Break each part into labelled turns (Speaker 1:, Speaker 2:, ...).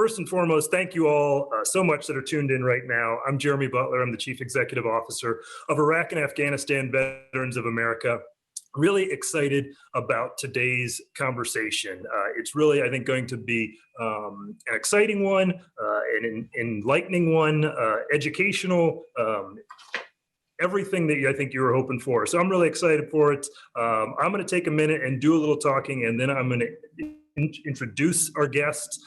Speaker 1: First and foremost, thank you all so much that are tuned in right now. I'm Jeremy Butler. I'm the Chief Executive Officer of Iraq and Afghanistan Veterans of America. Really excited about today's conversation. It's really, I think, going to be an exciting one, an enlightening one, educational, everything that I think you were hoping for. So I'm really excited for it. I'm going to take a minute and do a little talking, and then I'm going to introduce our guests.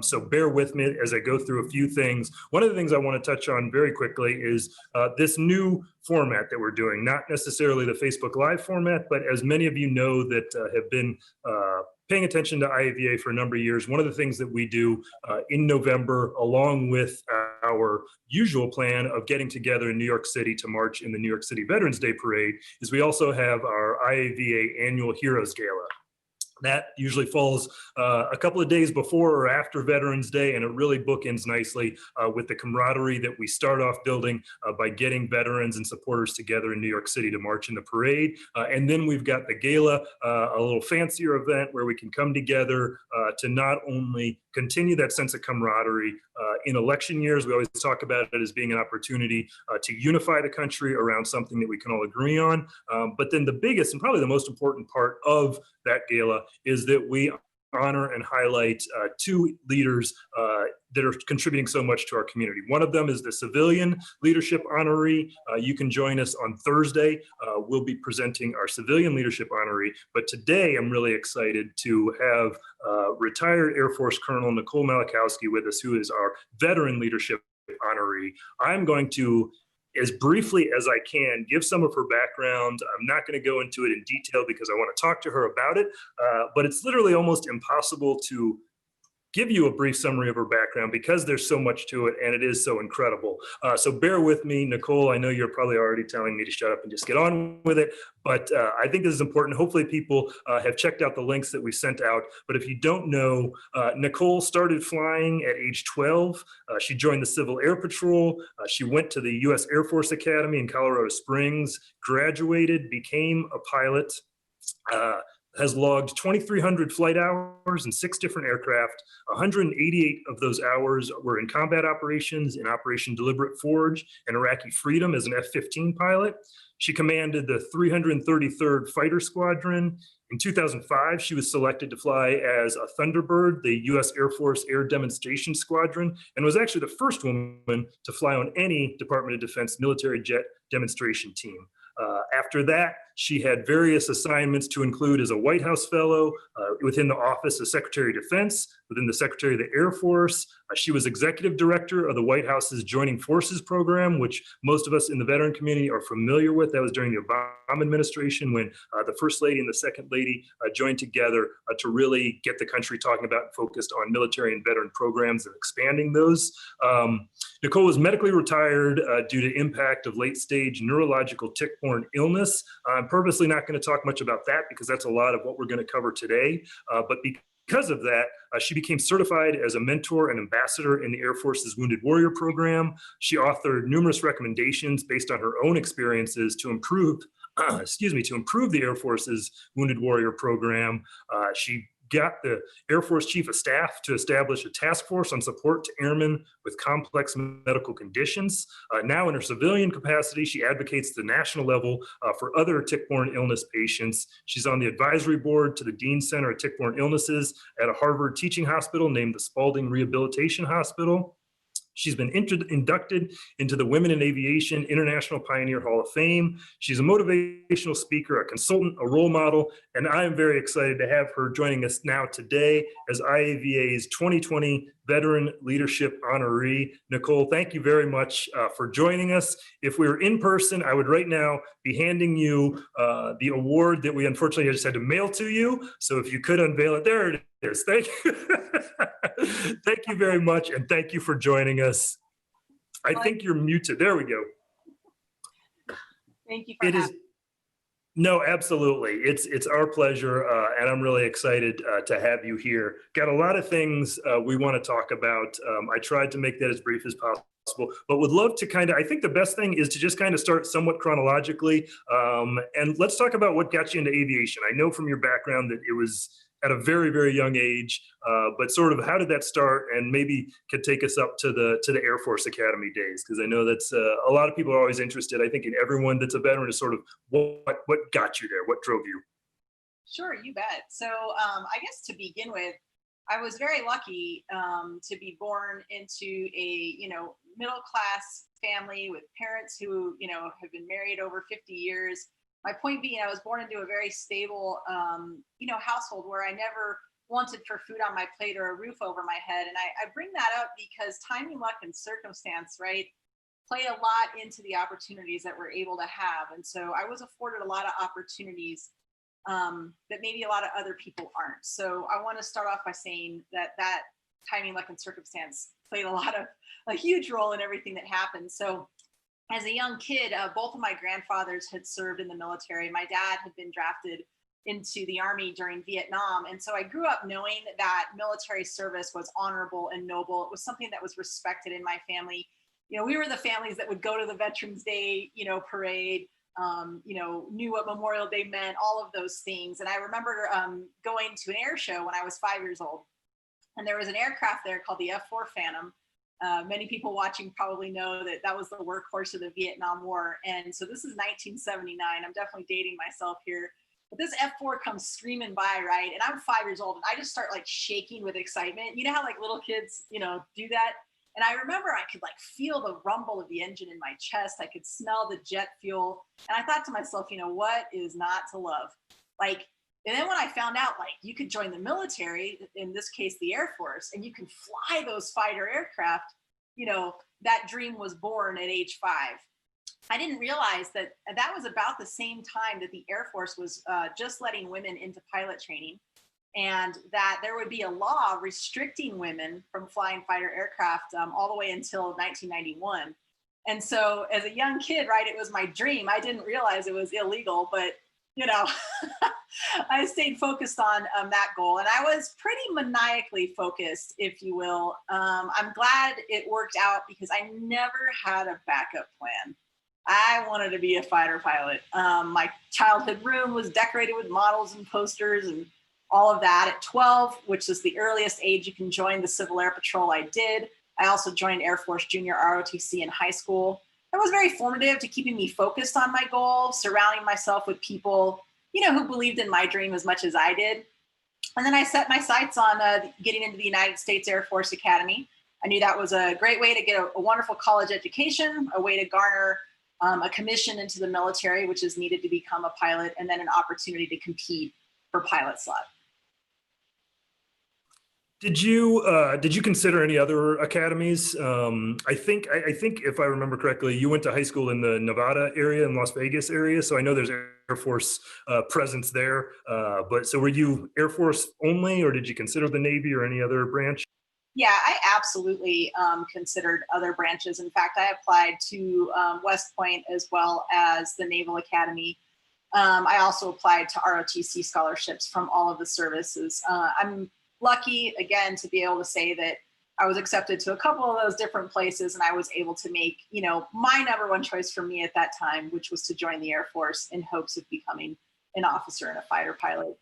Speaker 1: So bear with me as I go through a few things. One of the things I want to touch on very quickly is this new format that we're doing, not necessarily the Facebook Live format, but as many of you know that have been paying attention to IAVA for a number of years, one of the things that we do in November, along with our usual plan of getting together in New York City to march in the New York City Veterans Day Parade, is we also have our IAVA annual Heroes Gala. That usually falls a couple of days before or after Veterans Day, and it really bookends nicely with the camaraderie that we start off building by getting veterans and supporters together in New York City to march in the parade. And then we've got the gala, a little fancier event where we can come together to not only continue that sense of camaraderie in election years. We always talk about it as being an opportunity to unify the country around something that we can all agree on. But then the biggest and probably the most important part of that gala is that we honor and highlight two leaders that are contributing so much to our community. One of them is the Civilian Leadership Honoree. You can join us on Thursday. We'll be presenting our Civilian Leadership Honoree. But today I'm really excited to have retired Air Force Colonel Nicole Malachowski with us, who is our Veteran Leadership Honoree. I'm going to, as briefly as I can, give some of her background. I'm not going to go into it in detail because I want to talk to her about it, but it's literally almost impossible to give you a brief summary of her background because there's so much to it and it is so incredible. So bear with me, Nicole. I know you're probably already telling me to shut up and just get on with it, but I think this is important. Hopefully people have checked out the links that we sent out. But if you don't know, Nicole started flying at age 12. She joined the Civil Air Patrol. She went to the U.S. Air Force Academy in Colorado Springs, graduated, became a pilot, has logged 2,300 flight hours in 6 different aircraft. 188 of those hours were in combat operations, in Operation Deliberate Forge and Iraqi Freedom as an F-15 pilot. She commanded the 333rd Fighter Squadron. In 2005, she was selected to fly as a Thunderbird, the U.S. Air Force Air Demonstration Squadron, and was actually the first woman to fly on any Department of Defense military jet demonstration team. After that, she had various assignments to include as a White House Fellow within the Office of Secretary of Defense, within the Secretary of the Air Force. She was Executive Director of the White House's Joining Forces program, which most of us in the veteran community are familiar with. That was during the Obama administration when the First Lady and the Second Lady joined together to really get the country talking about and focused on military and veteran programs and expanding those. Nicole was medically retired due to impact of late-stage neurological tick-borne illness. I'm purposely not going to talk much about that because that's a lot of what we're going to cover today. But because of that, she became certified as a mentor and ambassador in the Air Force's Wounded Warrior Program. She authored numerous recommendations based on her own experiences to improve, to improve the Air Force's Wounded Warrior Program. She got the Air Force Chief of Staff to establish a task force on support to airmen with complex medical conditions. Now in her civilian capacity, she advocates at the national level for other tick-borne illness patients. She's on the advisory board to the Dean Center of Tick-Borne Illnesses at a Harvard teaching hospital named the Spaulding Rehabilitation Hospital. She's been inducted into the Women in Aviation International Pioneer Hall of Fame. She's a motivational speaker, a consultant, a role model, and I am very excited to have her joining us now today as IAVA's 2020 Veteran Leadership Honoree. Nicole, thank you very much for joining us. If we were in person, I would right now be handing you the award that we unfortunately just had to mail to you. So if you could unveil it, there it is. Thank you. Thank you very much, and thank you for joining us. I think you're muted. There we go.
Speaker 2: Thank you for having me.
Speaker 1: No, absolutely. It's our pleasure, and I'm really excited to have you here. Got a lot of things we want to talk about. I tried to make that as brief as possible, but would love to I think the best thing is to just start somewhat chronologically, and let's talk about what got you into aviation. I know from your background that it was at a very, very young age. But sort of how did that start, and maybe could take us up to the Air Force Academy days, because I know that's a lot of people are always interested. I think in everyone that's a veteran is sort of what got you there, what drove you.
Speaker 2: Sure, you bet. So, I guess to begin with, I was very lucky to be born into a middle class family with parents who have been married over 50 years. My point being, I was born into a very stable household where I never wanted for food on my plate or a roof over my head. And I bring that up because timing, luck, and circumstance, right, play a lot into the opportunities that we're able to have. And so I was afforded a lot of opportunities that maybe a lot of other people aren't. So I want to start off by saying that timing, luck, and circumstance played a huge role in everything that happened. So as a young kid, both of my grandfathers had served in the military. My dad had been drafted into the Army during Vietnam. And so I grew up knowing that military service was honorable and noble. It was something that was respected in my family. We were the families that would go to the Veterans Day, parade, knew what Memorial Day meant, all of those things. And I remember going to an air show when I was 5 years old. And there was an aircraft there called the F-4 Phantom. Many people watching probably know that was the workhorse of the Vietnam War. And so this is 1979. I'm definitely dating myself here. But this F-4 comes screaming by, right? And I'm 5 years old, and I just start like shaking with excitement. You know how like little kids, do that? And I remember I could like feel the rumble of the engine in my chest. I could smell the jet fuel. And I thought to myself, what is not to love? Like, and then when I found out like you could join the military, in this case, the Air Force, and you can fly those fighter aircraft, that dream was born at age 5. I didn't realize that was about the same time that the Air Force was just letting women into pilot training, and that there would be a law restricting women from flying fighter aircraft all the way until 1991. And so as a young kid, right, it was my dream. I didn't realize it was illegal, but I stayed focused on that goal, and I was pretty maniacally focused, if you will. I'm glad it worked out because I never had a backup plan. I wanted to be a fighter pilot. My childhood room was decorated with models and posters and all of that. At 12, which is the earliest age you can join the Civil Air Patrol, I did. I also joined Air Force Junior ROTC in high school. That was very formative to keeping me focused on my goal, surrounding myself with people, who believed in my dream as much as I did. And then I set my sights on getting into the United States Air Force Academy. I knew that was a great way to get a wonderful college education, a way to garner a commission into the military, which is needed to become a pilot, and then an opportunity to compete for pilot slot.
Speaker 1: Did you consider any other academies? I think if I remember correctly, you went to high school in the Nevada area and Las Vegas area. So I know there's Air Force presence there. But so were you Air Force only, or did you consider the Navy or any other branch?
Speaker 2: Yeah, I absolutely considered other branches. In fact, I applied to West Point as well as the Naval Academy. I also applied to ROTC scholarships from all of the services. I'm lucky, again, to be able to say that I was accepted to a couple of those different places, and I was able to make, my number one choice for me at that time, which was to join the Air Force in hopes of becoming an officer and a fighter pilot.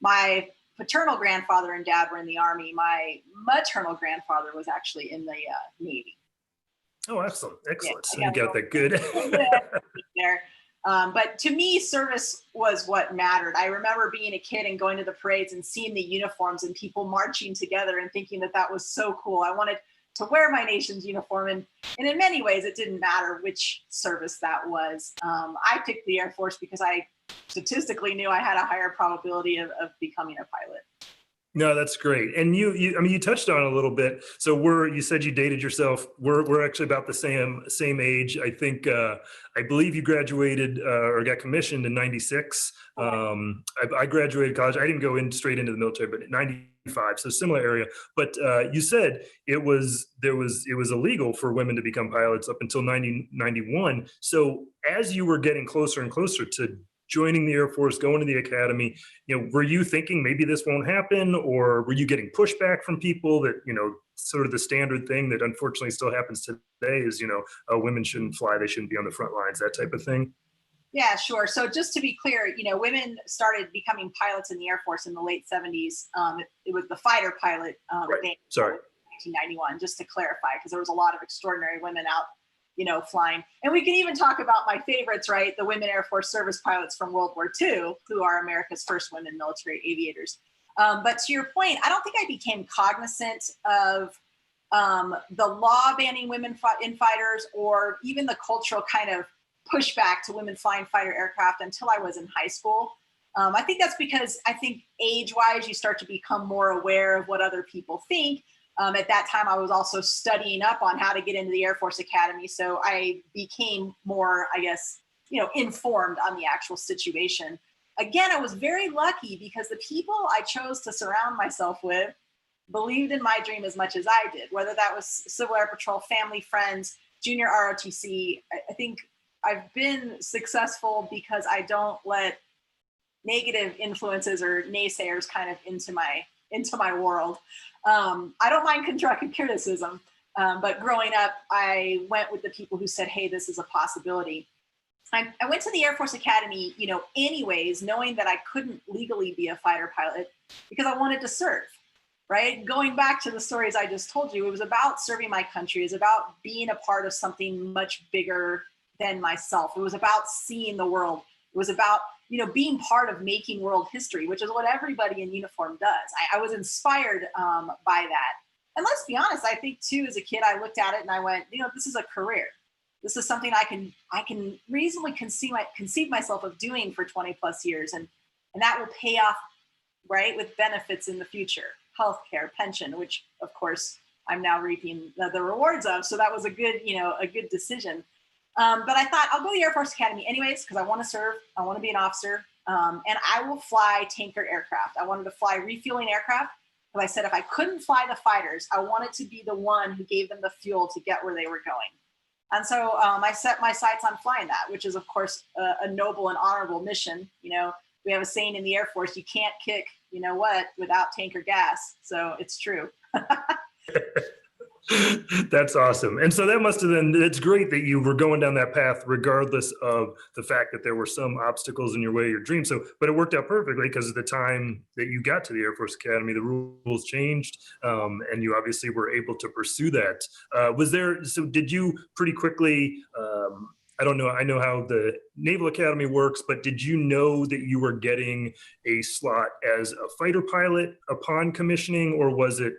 Speaker 2: My paternal grandfather and dad were in the Army. My maternal grandfather was actually in the Navy.
Speaker 1: Oh, excellent.
Speaker 2: Yeah,
Speaker 1: So you got that good.
Speaker 2: there. But to me, service was what mattered. I remember being a kid and going to the parades and seeing the uniforms and people marching together and thinking that was so cool. I wanted to wear my nation's uniform. And in many ways, it didn't matter which service that was. I picked the Air Force because I statistically knew I had a higher probability of becoming a pilot.
Speaker 1: No, that's great. And you touched on it a little bit. So you said you dated yourself. We're actually about the same age. I think, I believe you graduated or got commissioned in 96. I graduated college. I didn't go straight into the military, but in 95, so similar area. But you said it was illegal for women to become pilots up until 91. So as you were getting closer and closer to joining the Air Force, going to the academy, were you thinking maybe this won't happen, or were you getting pushback from people that, sort of the standard thing that unfortunately still happens today is, women shouldn't fly, they shouldn't be on the front lines, that type of thing?
Speaker 2: Yeah, sure. So just to be clear, women started becoming pilots in the Air Force in the late 70s. It was the fighter pilot
Speaker 1: Right.
Speaker 2: ban
Speaker 1: Sorry.
Speaker 2: 1991, just to clarify, because there was a lot of extraordinary women out, flying. And we can even talk about my favorites, right? The women Air Force service pilots from World War II, who are America's first women military aviators. But to your point, I don't think I became cognizant of the law banning women in fighters, or even the cultural kind of pushback to women flying fighter aircraft until I was in high school. I think that's because I think age-wise, you start to become more aware of what other people think. At that time, I was also studying up on how to get into the Air Force Academy. So I became more, I guess, informed on the actual situation. Again, I was very lucky because the people I chose to surround myself with believed in my dream as much as I did, whether that was Civil Air Patrol, family, friends, junior ROTC. I think I've been successful because I don't let negative influences or naysayers kind of into my world. I don't mind constructive criticism, but growing up, I went with the people who said, hey, this is a possibility. I went to the Air Force Academy, anyways, knowing that I couldn't legally be a fighter pilot because I wanted to serve, right? Going back to the stories I just told you, it was about serving my country. It was about being a part of something much bigger than myself. It was about seeing the world. It was about, being part of making world history, which is what everybody in uniform does. I was inspired by that. And let's be honest, I think too, as a kid, I looked at it and I went, this is a career. This is something I can reasonably conceive myself of doing for 20 plus years. And that will pay off, right, with benefits in the future, healthcare, pension, which of course I'm now reaping the rewards of. So that was a good decision. But I thought I'll go to the Air Force Academy anyways, because I want to serve. I want to be an officer. And I will fly tanker aircraft. I wanted to fly refueling aircraft. But I said, if I couldn't fly the fighters, I wanted to be the one who gave them the fuel to get where they were going. And so I set my sights on flying that, which is, of course, a noble and honorable mission. We have a saying in the Air Force, you can't kick, without tanker gas. So it's true.
Speaker 1: That's awesome. And so that must have been, it's great that you were going down that path, regardless of the fact that there were some obstacles in your way, your dream. So, but it worked out perfectly because at the time that you got to the Air Force Academy, the rules changed, and you obviously were able to pursue that. So did you pretty quickly, I don't know, I know how the Naval Academy works, but did you know that you were getting a slot as a fighter pilot upon commissioning, or was it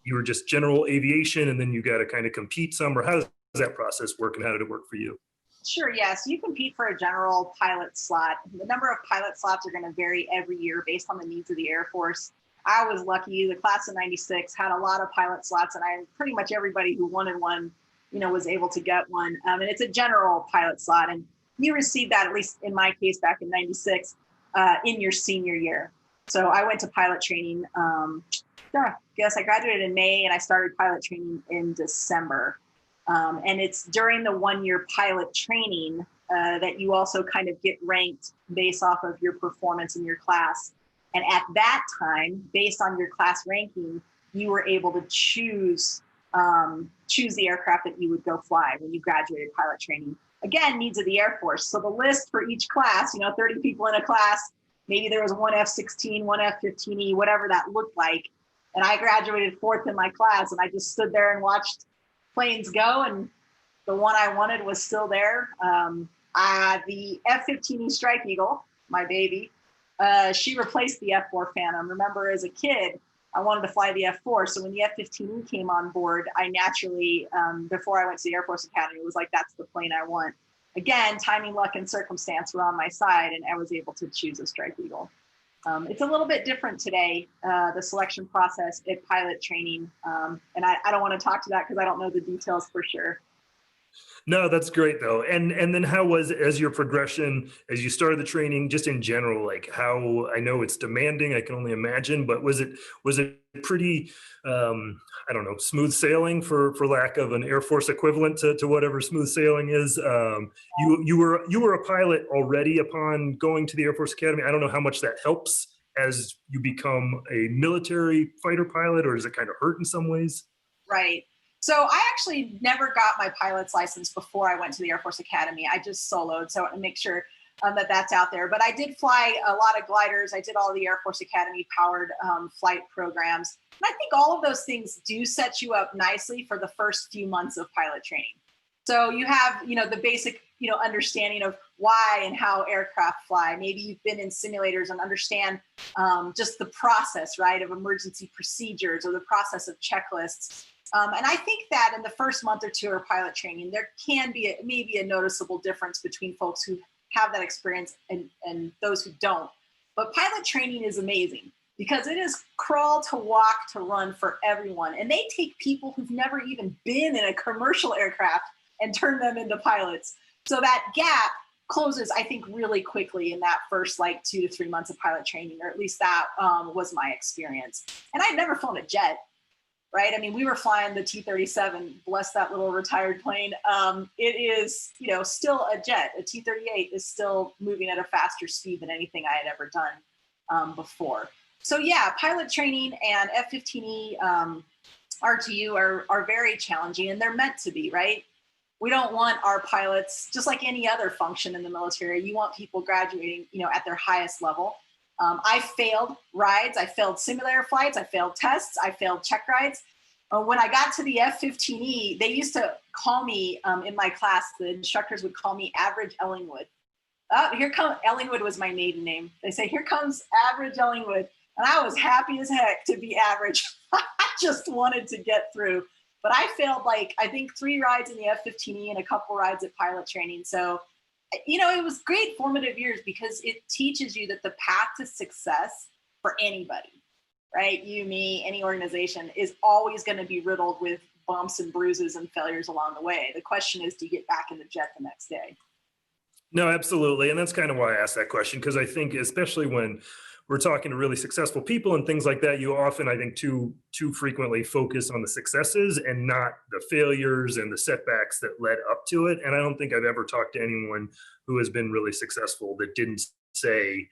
Speaker 1: you were just general aviation and then you got to kind of compete some, or how does that process work and how did it work for you?
Speaker 2: Sure, yes. You compete for a general pilot slot. The number of pilot slots are going to vary every year based on the needs of the Air Force. I was lucky. The class of 96 had a lot of pilot slots, and pretty much everybody who wanted one, was able to get one. And it's a general pilot slot. And you received that, at least in my case, back in 96, in your senior year. So I went to pilot training. I guess I graduated in May and I started pilot training in December. And it's during the 1-year pilot training that you also kind of get ranked based off of your performance in your class. And at that time, based on your class ranking, you were able to choose the aircraft that you would go fly when you graduated pilot training. Again, needs of the Air Force. So the list for each class, 30 people in a class, maybe there was one F-16, one F-15E, whatever that looked like. And I graduated 4th in my class, and I just stood there and watched planes go, and the one I wanted was still there. The F-15E Strike Eagle, my baby, she replaced the F-4 Phantom. Remember, as a kid, I wanted to fly the F-4, so when the F-15E came on board, I naturally, before I went to the Air Force Academy, was like, that's the plane I want. Again, timing, luck, and circumstance were on my side, and I was able to choose a Strike Eagle. It's a little bit different today, the selection process at pilot training. And I don't want to talk to that because I don't know the details for sure.
Speaker 1: No, that's great though. And then how was, as your progression, as you started the training, just in general, like how, I know it's demanding, I can only imagine, but was it pretty, I don't know, smooth sailing for lack of an Air Force equivalent to whatever smooth sailing is? You were a pilot already upon going to the Air Force Academy. I don't know how much that helps as you become a military fighter pilot, or does it kind of hurt in some ways?
Speaker 2: Right. So I actually never got my pilot's license before I went to the Air Force Academy. I just soloed, so to make sure. that's out there. But I did fly a lot of gliders. I did all the Air Force Academy powered flight programs. And I think all of those things do set you up nicely for the first few months of pilot training. So you have, the basic, understanding of why and how aircraft fly. Maybe you've been in simulators and understand just the process, right, of emergency procedures or the process of checklists. And I think that in the first month or two of pilot training, there can be maybe a noticeable difference between folks who have that experience and those who don't. But pilot training is amazing because it is crawl to walk to run for everyone. And they take people who've never even been in a commercial aircraft and turn them into pilots. So that gap closes, I think, really quickly in that first 2 to 3 months of pilot training, or at least that was my experience. And I'd never flown a jet, right? I mean, we were flying the T-37, bless that little retired plane. It is, still a jet. A T-38 is still moving at a faster speed than anything I had ever done before. So yeah, pilot training and F-15E RTU are very challenging, and they're meant to be, right? We don't want our pilots, just like any other function in the military, you want people graduating, at their highest level. I failed rides, I failed simulator flights, I failed tests, I failed check rides. When I got to the F-15E, they used to call me, in my class, the instructors would call me Average Ellingwood. Here comes, Ellingwood was my maiden name. They say, here comes Average Ellingwood. And I was happy as heck to be average. I just wanted to get through. But I failed I think 3 rides in the F-15E and a couple rides at pilot training. So, it was great formative years because it teaches you that the path to success for anybody, right? You, me, any organization is always going to be riddled with bumps and bruises and failures along the way. The question is, do you get back in the jet the next day?
Speaker 1: No, absolutely. And that's kind of why I asked that question, because I think especially when we're talking to really successful people and things like that, you often, I think, too frequently focus on the successes and not the failures and the setbacks that led up to it. And I don't think I've ever talked to anyone who has been really successful that didn't say,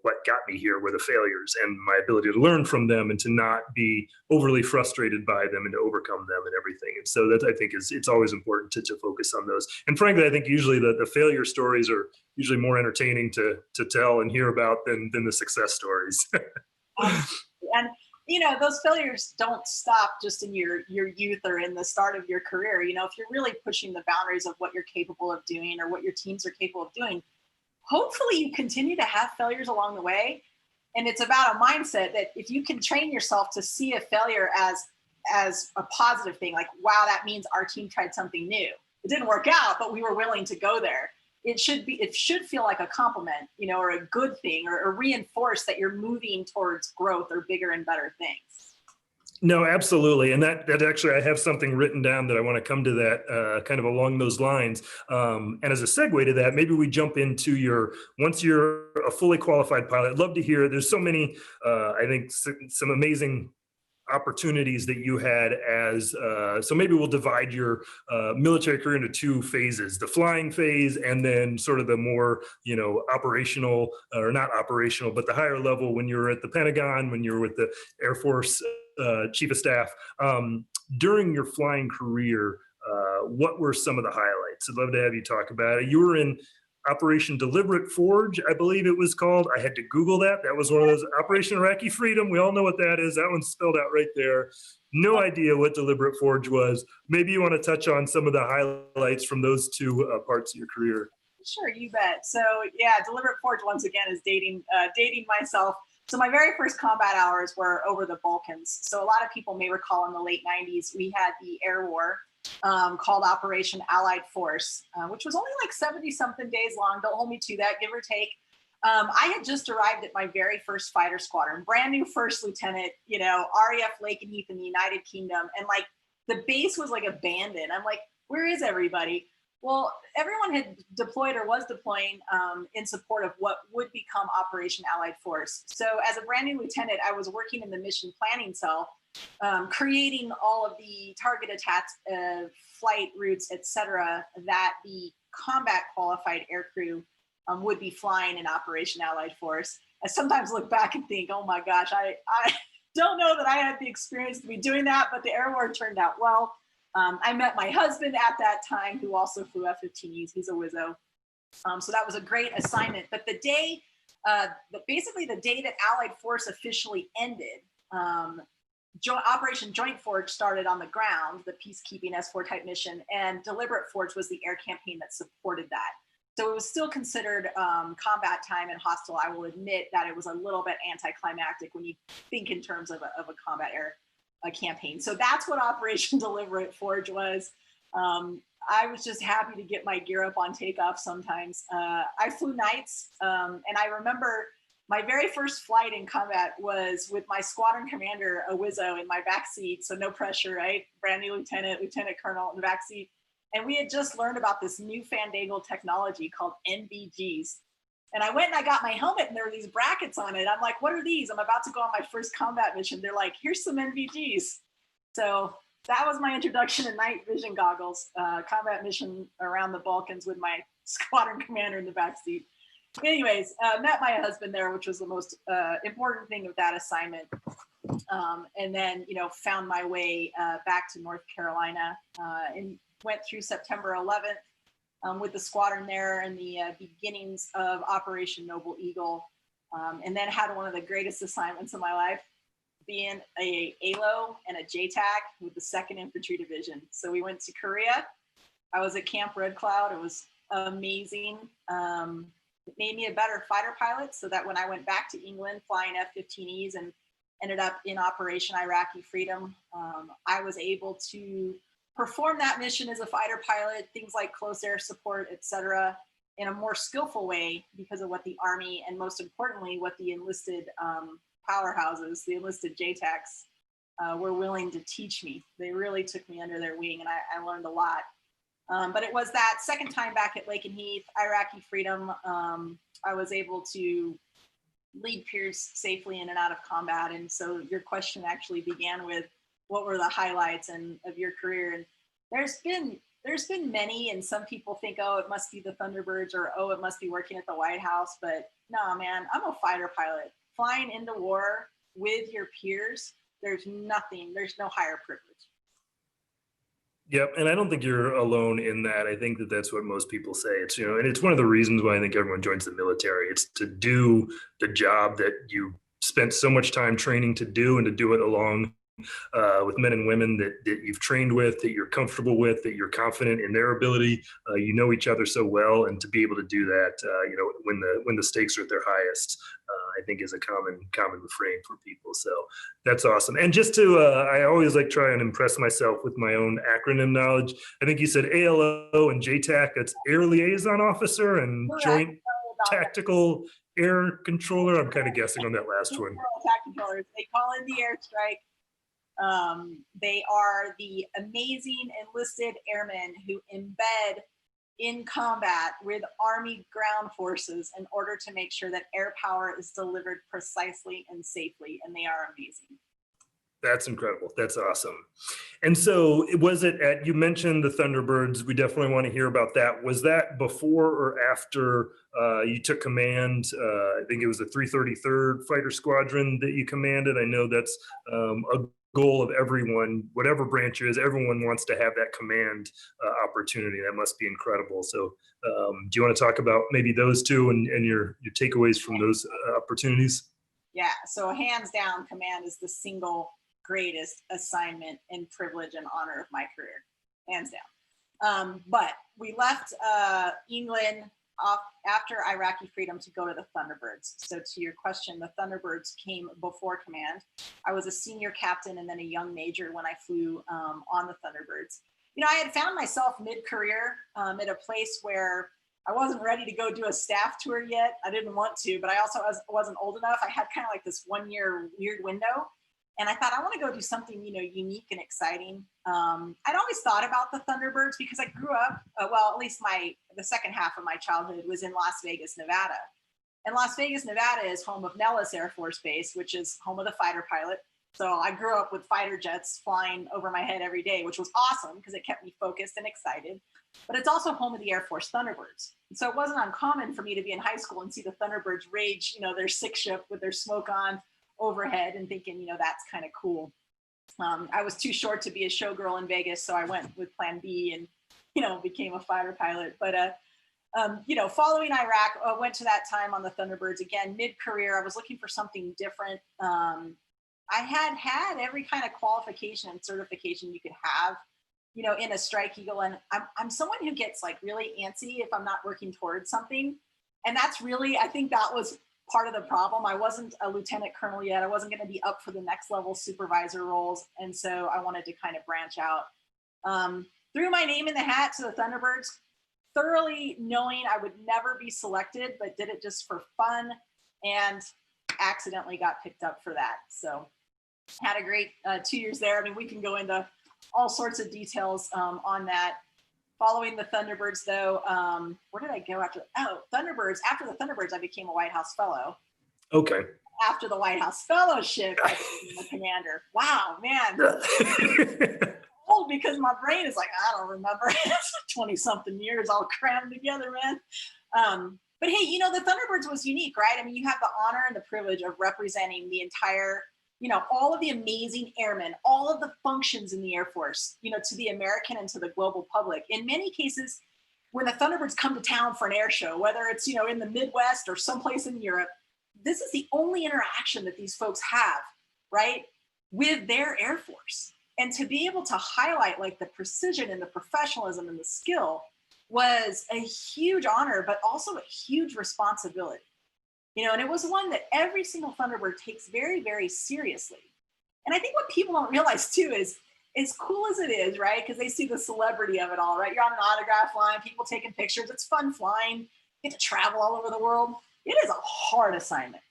Speaker 1: what got me here were the failures and my ability to learn from them and to not be overly frustrated by them and to overcome them and everything. And so that, I think, it's always important to focus on those. And frankly, I think usually the failure stories are usually more entertaining to tell and hear about than the success stories.
Speaker 2: And those failures don't stop just in your youth or in the start of your career. If you're really pushing the boundaries of what you're capable of doing or what your teams are capable of doing, hopefully you continue to have failures along the way. And it's about a mindset that if you can train yourself to see a failure as a positive thing, like, wow, that means our team tried something new. It didn't work out, but we were willing to go there. It should feel like a compliment, or a good thing, or reinforce that you're moving towards growth or bigger and better things.
Speaker 1: No, absolutely. And that actually, I have something written down that I want to come to that kind of along those lines. And as a segue to that, maybe we jump into once you're a fully qualified pilot, I'd love to hear, there's so many, I think some amazing opportunities that you had so maybe we'll divide your military career into 2 phases, the flying phase and then sort of the more, operational, or not operational, but the higher level when you're at the Pentagon, when you're with the Air Force Chief of Staff. During your flying career, what were some of the highlights? I'd love to have you talk about it. You were in Operation Deliberate Forge, I believe it was called. I had to Google that. That was one of those. Operation Iraqi Freedom. We all know what that is. That one's spelled out right there. No idea what Deliberate Forge was. Maybe you want to touch on some of the highlights from those 2 parts of your career.
Speaker 2: Sure, you bet. So yeah, Deliberate Forge once again is dating myself. So my very first combat hours were over the Balkans. So a lot of people may recall in the late 90s, we had the air war called Operation Allied Force, which was only 70-something days long. Don't hold me to that, give or take. I had just arrived at my very first fighter squadron, brand new first lieutenant, RAF Lakenheath in the United Kingdom. And the base was abandoned. I'm like, where is everybody? Well, everyone had deployed or was deploying in support of what would become Operation Allied Force. So as a brand new lieutenant, I was working in the mission planning cell, creating all of the target attacks, flight routes, et cetera, that the combat qualified aircrew would be flying in Operation Allied Force. I sometimes look back and think, oh my gosh, I don't know that I had the experience to be doing that, but the air war turned out well. I met my husband at that time, who also flew F-15Es. He's a Wizzo. So that was a great assignment. But the day, basically the day that Allied Force officially ended, Operation Joint Forge started on the ground, the peacekeeping S4 type mission, and Deliberate Forge was the air campaign that supported that. So it was still considered combat time and hostile. I will admit that it was a little bit anticlimactic when you think in terms of a combat air campaign. So that's what Operation Deliberate Forge was. I was just happy to get my gear up on takeoff sometimes. I flew nights, and I remember my very first flight in combat was with my squadron commander, a Wizzo, in my backseat. So no pressure, right? Brand new lieutenant colonel in the backseat. And we had just learned about this new fandangled technology called NVGs. And I went and I got my helmet and there were these brackets on it. I'm like, what are these? I'm about to go on my first combat mission. They're like, here's some NVGs. So that was my introduction to night vision goggles, combat mission around the Balkans with my squadron commander in the backseat. Anyways, met my husband there, which was the most important thing of that assignment. And then, found my way back to North Carolina and went through September 11th with the squadron there and the beginnings of Operation Noble Eagle. And then had one of the greatest assignments of my life, being a ALO and a JTAC with the 2nd Infantry Division. So we went to Korea. I was at Camp Red Cloud. It was amazing. It made me a better fighter pilot so that when I went back to England flying F-15Es and ended up in Operation Iraqi Freedom, I was able to perform that mission as a fighter pilot, things like close air support, et cetera, in a more skillful way because of what the Army and most importantly, what the enlisted powerhouses, the enlisted JTACs were willing to teach me. They really took me under their wing and I learned a lot. But it was that second time back at Lakenheath, Iraqi Freedom, I was able to lead peers safely in and out of combat. And so your question actually began with, what were the highlights of your career? And there's been many, and some people think, oh, it must be the Thunderbirds, or oh, it must be working at the White House. But no, man, I'm a fighter pilot. Flying into war with your peers, there's no higher privilege.
Speaker 1: Yep, and I don't think you're alone in that. I think that that's what most people say. It's, and it's one of the reasons why I think everyone joins the military. It's to do the job that you spent so much time training to do, and to do it along with men and women that you've trained with, that you're comfortable with, that you're confident in their ability. You know each other so well, and to be able to do that, when the stakes are at their highest, I think is a common refrain for people. So that's awesome. And just to, I always like try and impress myself with my own acronym knowledge. I think you said ALO and JTAC. That's Air Liaison Officer and Joint Tactical Air Controller. I'm kind of guessing on that last one.
Speaker 2: Controllers. They call in the airstrike. They are the amazing enlisted airmen who embed in combat with Army ground forces in order to make sure that air power is delivered precisely and safely, and they are amazing.
Speaker 1: That's incredible. That's awesome. And so you mentioned the Thunderbirds. We definitely want to hear about that. Was that before or after you took command? I think it was the 333rd Fighter Squadron that you commanded. I know that's a goal of everyone, whatever branch it is, everyone wants to have that command opportunity. That must be incredible. So do you want to talk about maybe those two and your takeaways from those opportunities?
Speaker 2: Yeah, so hands down, command is the single greatest assignment and privilege and honor of my career, hands down. But we left England after Iraqi Freedom to go to the Thunderbirds. So to your question, the Thunderbirds came before command. I was a senior captain and then a young major when I flew on the Thunderbirds. I had found myself mid-career at a place where I wasn't ready to go do a staff tour yet. I didn't want to, but I also wasn't old enough. I had kind of like this 1-year weird window. And I thought, I want to go do something, unique and exciting. I'd always thought about the Thunderbirds because I grew up, at least the second half of my childhood was in Las Vegas, Nevada. And Las Vegas, Nevada is home of Nellis Air Force Base, which is home of the fighter pilot. So I grew up with fighter jets flying over my head every day, which was awesome because it kept me focused and excited. But it's also home of the Air Force Thunderbirds. And so it wasn't uncommon for me to be in high school and see the Thunderbirds rage, their six ship with their smoke on overhead and thinking, that's kind of cool. I was too short to be a showgirl in Vegas, so I went with plan B and, became a fighter pilot. But Following Iraq, went to that time on the Thunderbirds again, mid-career. I was looking for something different. I had every kind of qualification and certification you could have, in a Strike Eagle. And I'm someone who gets like really antsy if I'm not working towards something. And that's really, I think that was part of the problem. I wasn't a lieutenant colonel yet. I wasn't going to be up for the next level supervisor roles. And so I wanted to kind of branch out. Threw my name in the hat to the Thunderbirds, thoroughly knowing I would never be selected, but did it just for fun and accidentally got picked up for that. So had a great 2 years there. I mean, we can go into all sorts of details on that. Following the Thunderbirds, though, where did I go after? Oh, Thunderbirds. After the Thunderbirds, I became a White House Fellow.
Speaker 1: Okay.
Speaker 2: After the White House Fellowship, I became a commander. Wow, man. Old because my brain is like, I don't remember. 20-something years all crammed together, man. But hey, the Thunderbirds was unique, right? I mean, you have the honor and the privilege of representing the entire, all of the amazing airmen, all of the functions in the Air Force, to the American and to the global public. In many cases, when the Thunderbirds come to town for an air show, whether it's, in the Midwest or someplace in Europe, this is the only interaction that these folks have, right, with their Air Force. And to be able to highlight like the precision and the professionalism and the skill was a huge honor, but also a huge responsibility. And it was one that every single Thunderbird takes very, very seriously. And I think what people don't realize too is, as cool as it is, right? Because they see the celebrity of it all, right? You're on an autograph line, people taking pictures. It's fun flying. You get to travel all over the world. It is a hard assignment.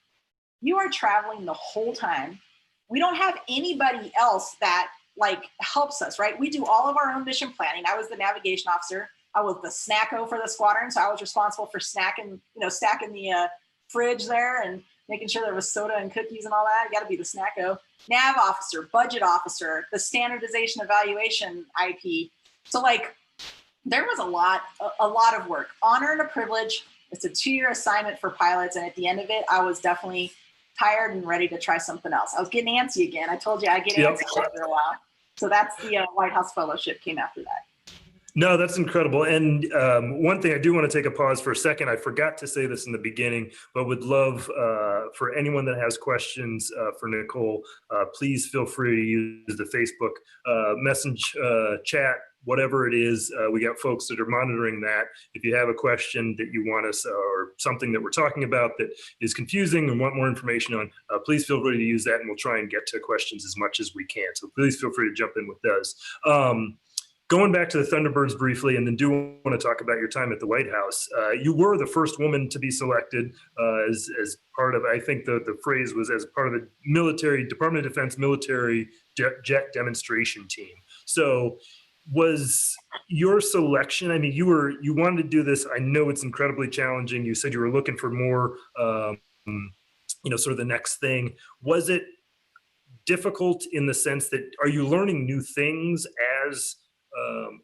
Speaker 2: You are traveling the whole time. We don't have anybody else that like helps us, right? We do all of our own mission planning. I was the navigation officer. I was the snacko for the squadron. So I was responsible for stacking the fridge there and making sure there was soda and cookies and all that. You got to be the snacko. Nav officer, budget officer, the standardization evaluation IP. So like there was a lot of work. Honor and a privilege. It's a 2-year assignment for pilots. And at the end of it, I was definitely tired and ready to try something else. I was getting antsy again. I told you I get antsy after a while. So that's the White House Fellowship came after that.
Speaker 1: No, that's incredible. And one thing I do want to take a pause for a second. I forgot to say this in the beginning, but would love for anyone that has questions for Nicole, please feel free to use the Facebook message chat, whatever it is. We got folks that are monitoring that. If you have a question that you want us or something that we're talking about that is confusing and want more information on, please feel free to use that and we'll try and get to questions as much as we can. So please feel free to jump in with those. Going back to the Thunderbirds briefly, and then do want to talk about your time at the White House. You were the first woman to be selected as part of, I think the phrase was as part of the military, Department of Defense military jet demonstration team. So was your selection, I mean, you wanted to do this. I know it's incredibly challenging. You said you were looking for more, sort of the next thing. Was it difficult in the sense that, are you learning new things as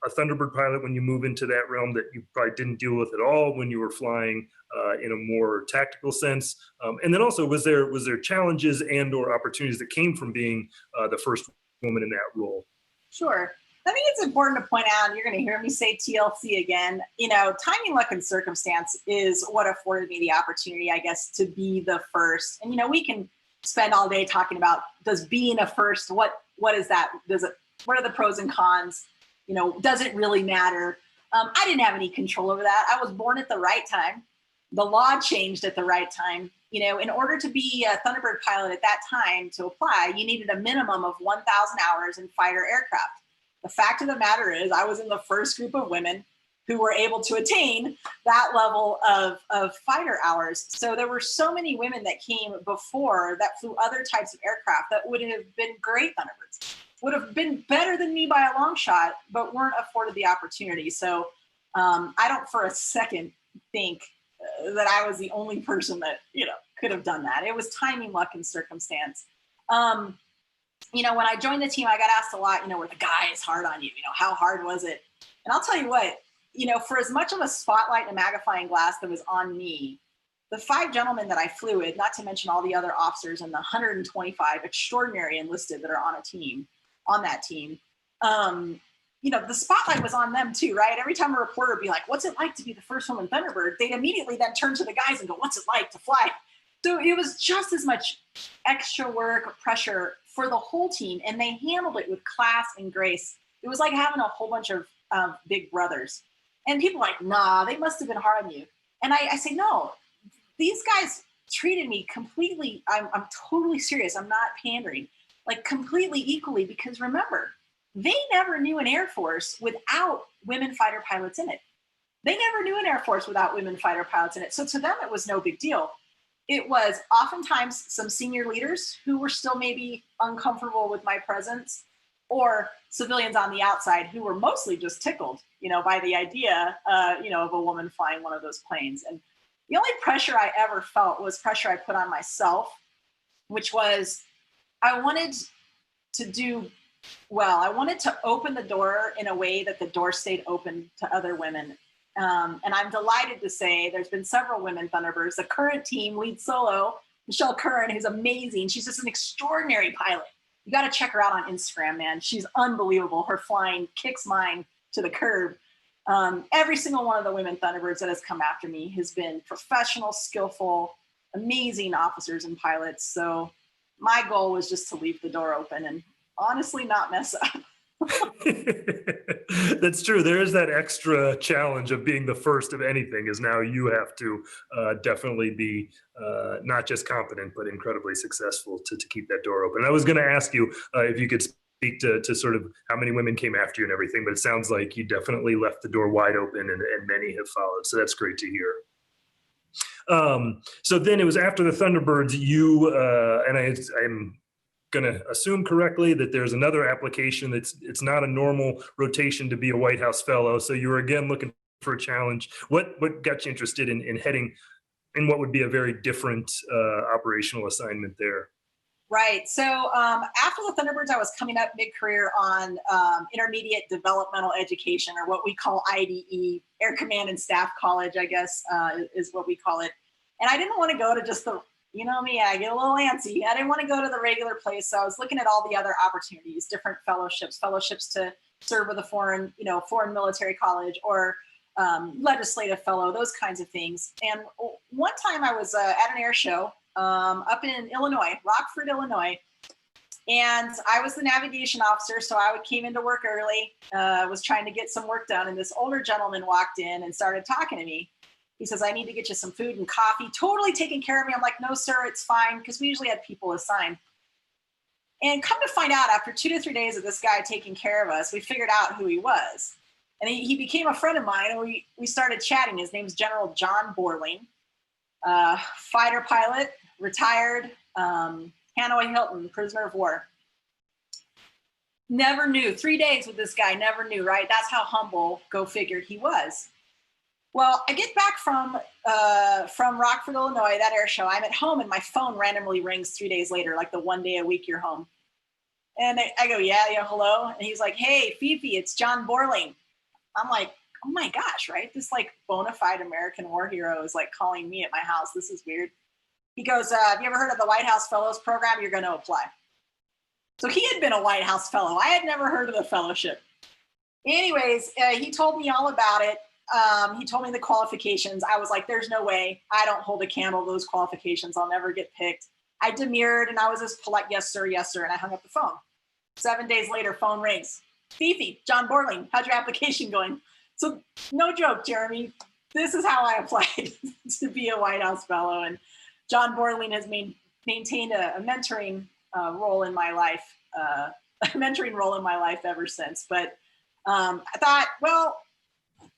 Speaker 1: a Thunderbird pilot when you move into that realm that you probably didn't deal with at all when you were flying in a more tactical sense? And then also, was there challenges and or opportunities that came from being the first woman in that role?
Speaker 2: Sure. I think it's important to point out, and you're going to hear me say TLC again, timing, luck, and circumstance is what afforded me the opportunity, I guess, to be the first. And, we can spend all day talking about, does being a first, what is that? What are the pros and cons? Does it really matter? I didn't have any control over that. I was born at the right time. The law changed at the right time. In order to be a Thunderbird pilot at that time to apply, you needed a minimum of 1,000 hours in fighter aircraft. The fact of the matter is I was in the first group of women who were able to attain that level of fighter hours. So there were so many women that came before that flew other types of aircraft that would have been great Thunderbirds, would have been better than me by a long shot, but weren't afforded the opportunity. So I don't for a second think that I was the only person that, could have done that. It was timing, luck, and circumstance. When I joined the team, I got asked a lot, were the guys hard on you? How hard was it? And I'll tell you what, for as much of a spotlight and a magnifying glass that was on me, the 5 gentlemen that I flew with, not to mention all the other officers and the 125 extraordinary enlisted that are on that team, the spotlight was on them too, right? Every time a reporter would be like, what's it like to be the first woman Thunderbird? They'd immediately then turn to the guys and go, what's it like to fly? So it was just as much extra work, pressure for the whole team, and they handled it with class and grace. It was like having a whole bunch of big brothers. And people are like, nah, they must have been hard on you. And I say, no, these guys treated me completely, I'm totally serious, I'm not pandering, like completely equally, because remember, they never knew an Air Force without women fighter pilots in it. They never knew an Air Force without women fighter pilots in it. So to them, it was no big deal. It was oftentimes some senior leaders who were still maybe uncomfortable with my presence, or civilians on the outside who were mostly just tickled, by the idea, of a woman flying one of those planes. And the only pressure I ever felt was pressure I put on myself, which was I wanted to do well. I wanted to open the door in a way that the door stayed open to other women. And I'm delighted to say there's been several women Thunderbirds. The current team lead solo, Michelle Curran, who's amazing. She's just an extraordinary pilot. You got to check her out on Instagram, man. She's unbelievable. Her flying kicks mine to the curb. Every single one of the women Thunderbirds that has come after me has been professional, skillful, amazing officers and pilots. So my goal was just to leave the door open and honestly not mess up.
Speaker 1: That's true. There is that extra challenge of being the first of anything, is now you have to definitely be not just competent, but incredibly successful to keep that door open. I was going to ask you if you could speak to sort of how many women came after you and everything, but it sounds like you definitely left the door wide open, and many have followed. So that's great to hear. So then it was after the Thunderbirds, you, and I'm going to assume correctly that there's another application it's not a normal rotation to be a White House fellow. So you were again looking for a challenge. What got you interested in heading in what would be a very different operational assignment there?
Speaker 2: Right. So after the Thunderbirds, I was coming up mid-career on intermediate developmental education, or what we call IDE, Air Command and Staff College, I guess is what we call it. And I didn't want to go to just the, me, I get a little antsy. I didn't want to go to the regular place. So I was looking at all the other opportunities, different fellowships to serve with a foreign military college, or legislative fellow, those kinds of things. And one time I was at an air show up in Illinois, Rockford, Illinois. And I was the navigation officer, so I came into work early, was trying to get some work done. And this older gentleman walked in and started talking to me. He says, I need to get you some food and coffee, totally taking care of me. I'm like, no, sir, it's fine, because we usually had people assigned. And come to find out, after 2 to 3 days of this guy taking care of us, we figured out who he was. And he became a friend of mine, and we started chatting. His name's General John Borling, fighter pilot, retired, Hanoi Hilton, prisoner of war. Never knew. 3 days with this guy, never knew, right? That's how humble, go figured, he was. Well, I get back from Rockford, Illinois, that air show. I'm at home, and my phone randomly rings 3 days later, like the 1 day a week you're home. And I go, yeah, hello. And he's like, hey, Fifi, it's John Borling. I'm like, oh my gosh, right? This like bona fide American war hero is like calling me at my house. This is weird. He goes, have you ever heard of the White House Fellows Program? You're going to apply. So he had been a White House Fellow. I had never heard of the fellowship. Anyways, he told me all about it. He told me the qualifications. I was like, there's no way. I don't hold a candle to those qualifications. I'll never get picked. I demurred, and I was just polite, yes, sir, and I hung up the phone. 7 days later, phone rings. Fifi, John Borling, how's your application going? So no joke, Jeremy, this is how I applied to be a White House Fellow. And John Borling has maintained a mentoring role in my life, ever since. But I thought, well,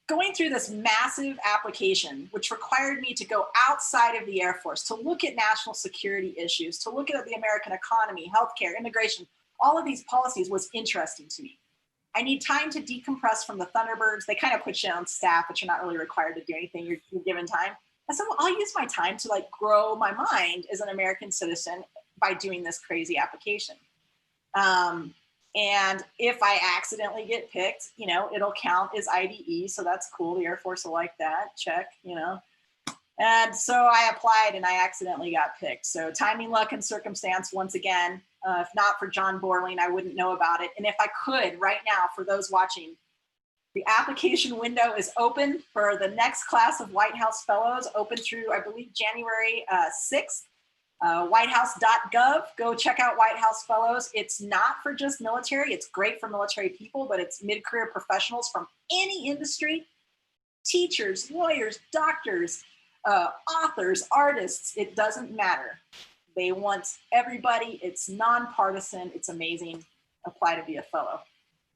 Speaker 2: going through this massive application, which required me to go outside of the Air Force, to look at national security issues, to look at the American economy, healthcare, immigration, all of these policies, was interesting to me. I need time to decompress from the Thunderbirds. They kind of put you on staff, but you're not really required to do anything. You're given time. I said, well, I'll use my time to like grow my mind as an American citizen by doing this crazy application. And if I accidentally get picked, it'll count as IDE. So that's cool. The Air Force will like that. Check, And so I applied and I accidentally got picked. So timing, luck, and circumstance, once again, if not for John Borling, I wouldn't know about it. And if I could right now, for those watching, the application window is open for the next class of White House Fellows, open through, I believe, January 6th. Whitehouse.gov. Go check out White House Fellows. It's not for just military. It's great for military people, but it's mid-career professionals from any industry, teachers, lawyers, doctors, authors, artists. It doesn't matter. They want everybody. It's nonpartisan. It's amazing. Apply to be a fellow.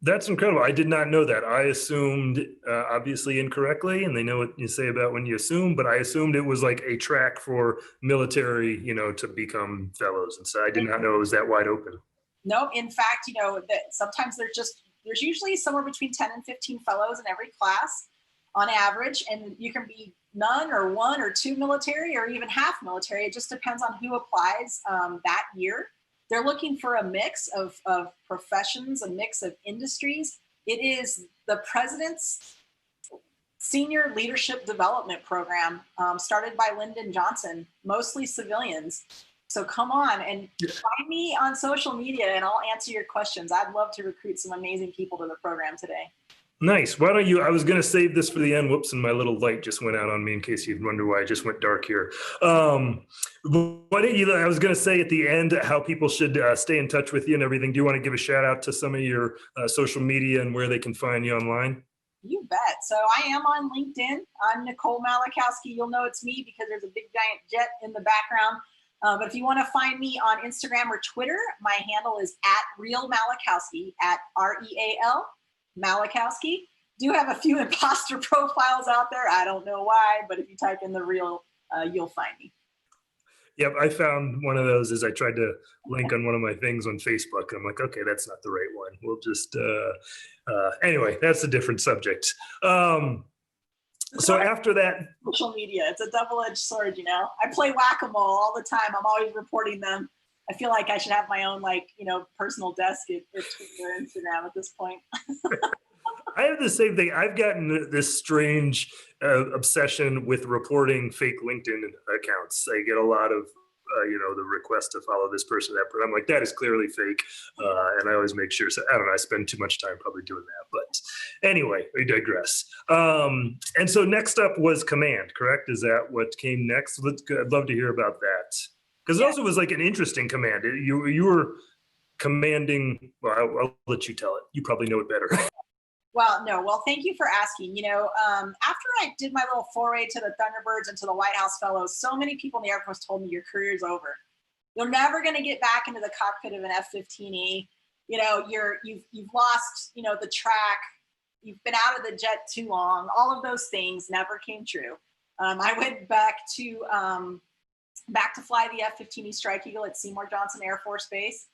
Speaker 1: That's incredible. I did not know that. I assumed, obviously incorrectly, and they know what you say about when you assume, but I assumed it was like a track for military, to become fellows. And so I did not know it was that wide open.
Speaker 2: No, in fact, that sometimes there's usually somewhere between 10 and 15 fellows in every class on average, and you can be none or one or two military or even half military. It just depends on who applies that year. They're looking for a mix of professions, a mix of industries. It is the president's senior leadership development program started by Lyndon Johnson, mostly civilians. So come on and find me on social media and I'll answer your questions. I'd love to recruit some amazing people to the program today.
Speaker 1: Nice. Why don't you, I was going to save this for the end. Whoops. And my little light just went out on me in case you wonder why I just went dark here. Why don't you, I was going to say at the end how people should stay in touch with you and everything. Do you want to give a shout out to some of your social media and where they can find you online?
Speaker 2: You bet. So I am on LinkedIn. I'm Nicole Malachowski. You'll know it's me because there's a big giant jet in the background. But if you want to find me on Instagram or Twitter, my handle is @RealMalachowski, @REAL Malachowski. Do have a few imposter profiles out there. I don't know why, but if you type in the real, you'll find me.
Speaker 1: Yep, I found one of those as I tried to link on one of my things on Facebook. I'm like, okay, that's not the right one. We'll just, anyway, that's a different subject. So after that,
Speaker 2: social media, it's a double-edged sword, I play whack-a-mole all the time. I'm always reporting them. I feel like I should have my own, personal desk at Twitter and Instagram at this point.
Speaker 1: I have the same thing. I've gotten this strange obsession with reporting fake LinkedIn accounts. I get a lot of, the request to follow this person, that person. I'm like, that is clearly fake. And I always make sure. So I don't know. I spend too much time probably doing that. But anyway, we digress. And so next up was command, correct? Is that what came next? I'd love to hear about that. Because it also was like an interesting command. You were commanding, well, I'll let you tell it. You probably know it better.
Speaker 2: Well, no. Well, thank you for asking. After I did my little foray to the Thunderbirds and to the White House Fellows, so many people in the Air Force told me your career's over. You're never going to get back into the cockpit of an F-15E. You've lost, the track. You've been out of the jet too long. All of those things never came true. I went back to fly the F-15E Strike Eagle at Seymour Johnson Air Force Base.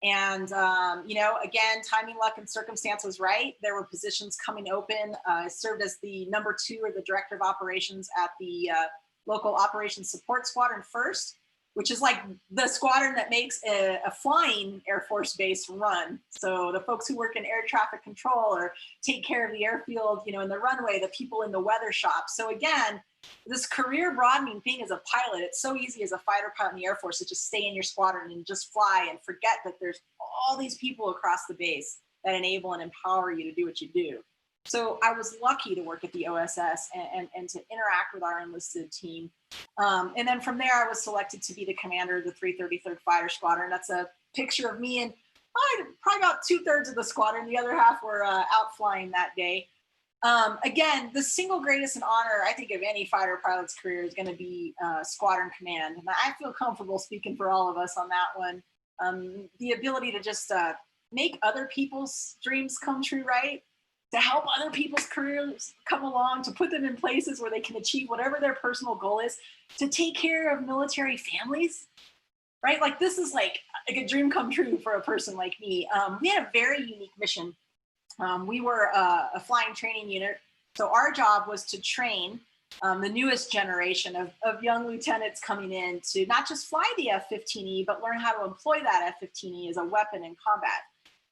Speaker 2: And, again, timing, luck, and circumstance was right. There were positions coming open. I served as the number 2 or the director of operations at the local operations support squadron first, which is like the squadron that makes a flying Air Force base run. So the folks who work in air traffic control or take care of the airfield, in the runway, the people in the weather shop. So again, this career broadening thing as a pilot, it's so easy as a fighter pilot in the Air Force to just stay in your squadron and just fly and forget that there's all these people across the base that enable and empower you to do what you do. So I was lucky to work at the OSS and to interact with our enlisted team. And then from there, I was selected to be the commander of the 333rd Fighter Squadron. That's a picture of me and probably about 2/3 of the squadron. The other half were out flying that day. Again, the single greatest honor, I think, of any fighter pilot's career is going to be squadron command. And I feel comfortable speaking for all of us on that one. The ability to just make other people's dreams come true, right? To help other people's careers come along, to put them in places where they can achieve whatever their personal goal is, to take care of military families, right? Like this is like a dream come true for a person like me. We had a very unique mission. We were a flying training unit. So our job was to train the newest generation of young lieutenants coming in to not just fly the F-15E, but learn how to employ that F-15E as a weapon in combat.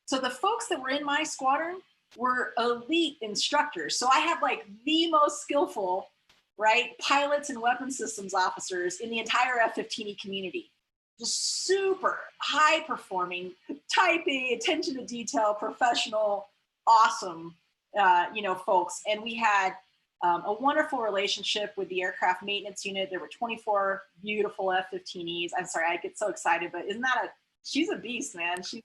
Speaker 2: So the folks that were in my squadron were elite instructors. So I had like the most skillful right? Pilots and weapons systems officers in the entire F-15E community. Just super high performing, type A, attention to detail, professional, awesome, folks. And we had a wonderful relationship with the aircraft maintenance unit. There were 24 beautiful F-15Es. I'm sorry, I get so excited, but she's a beast, man. She's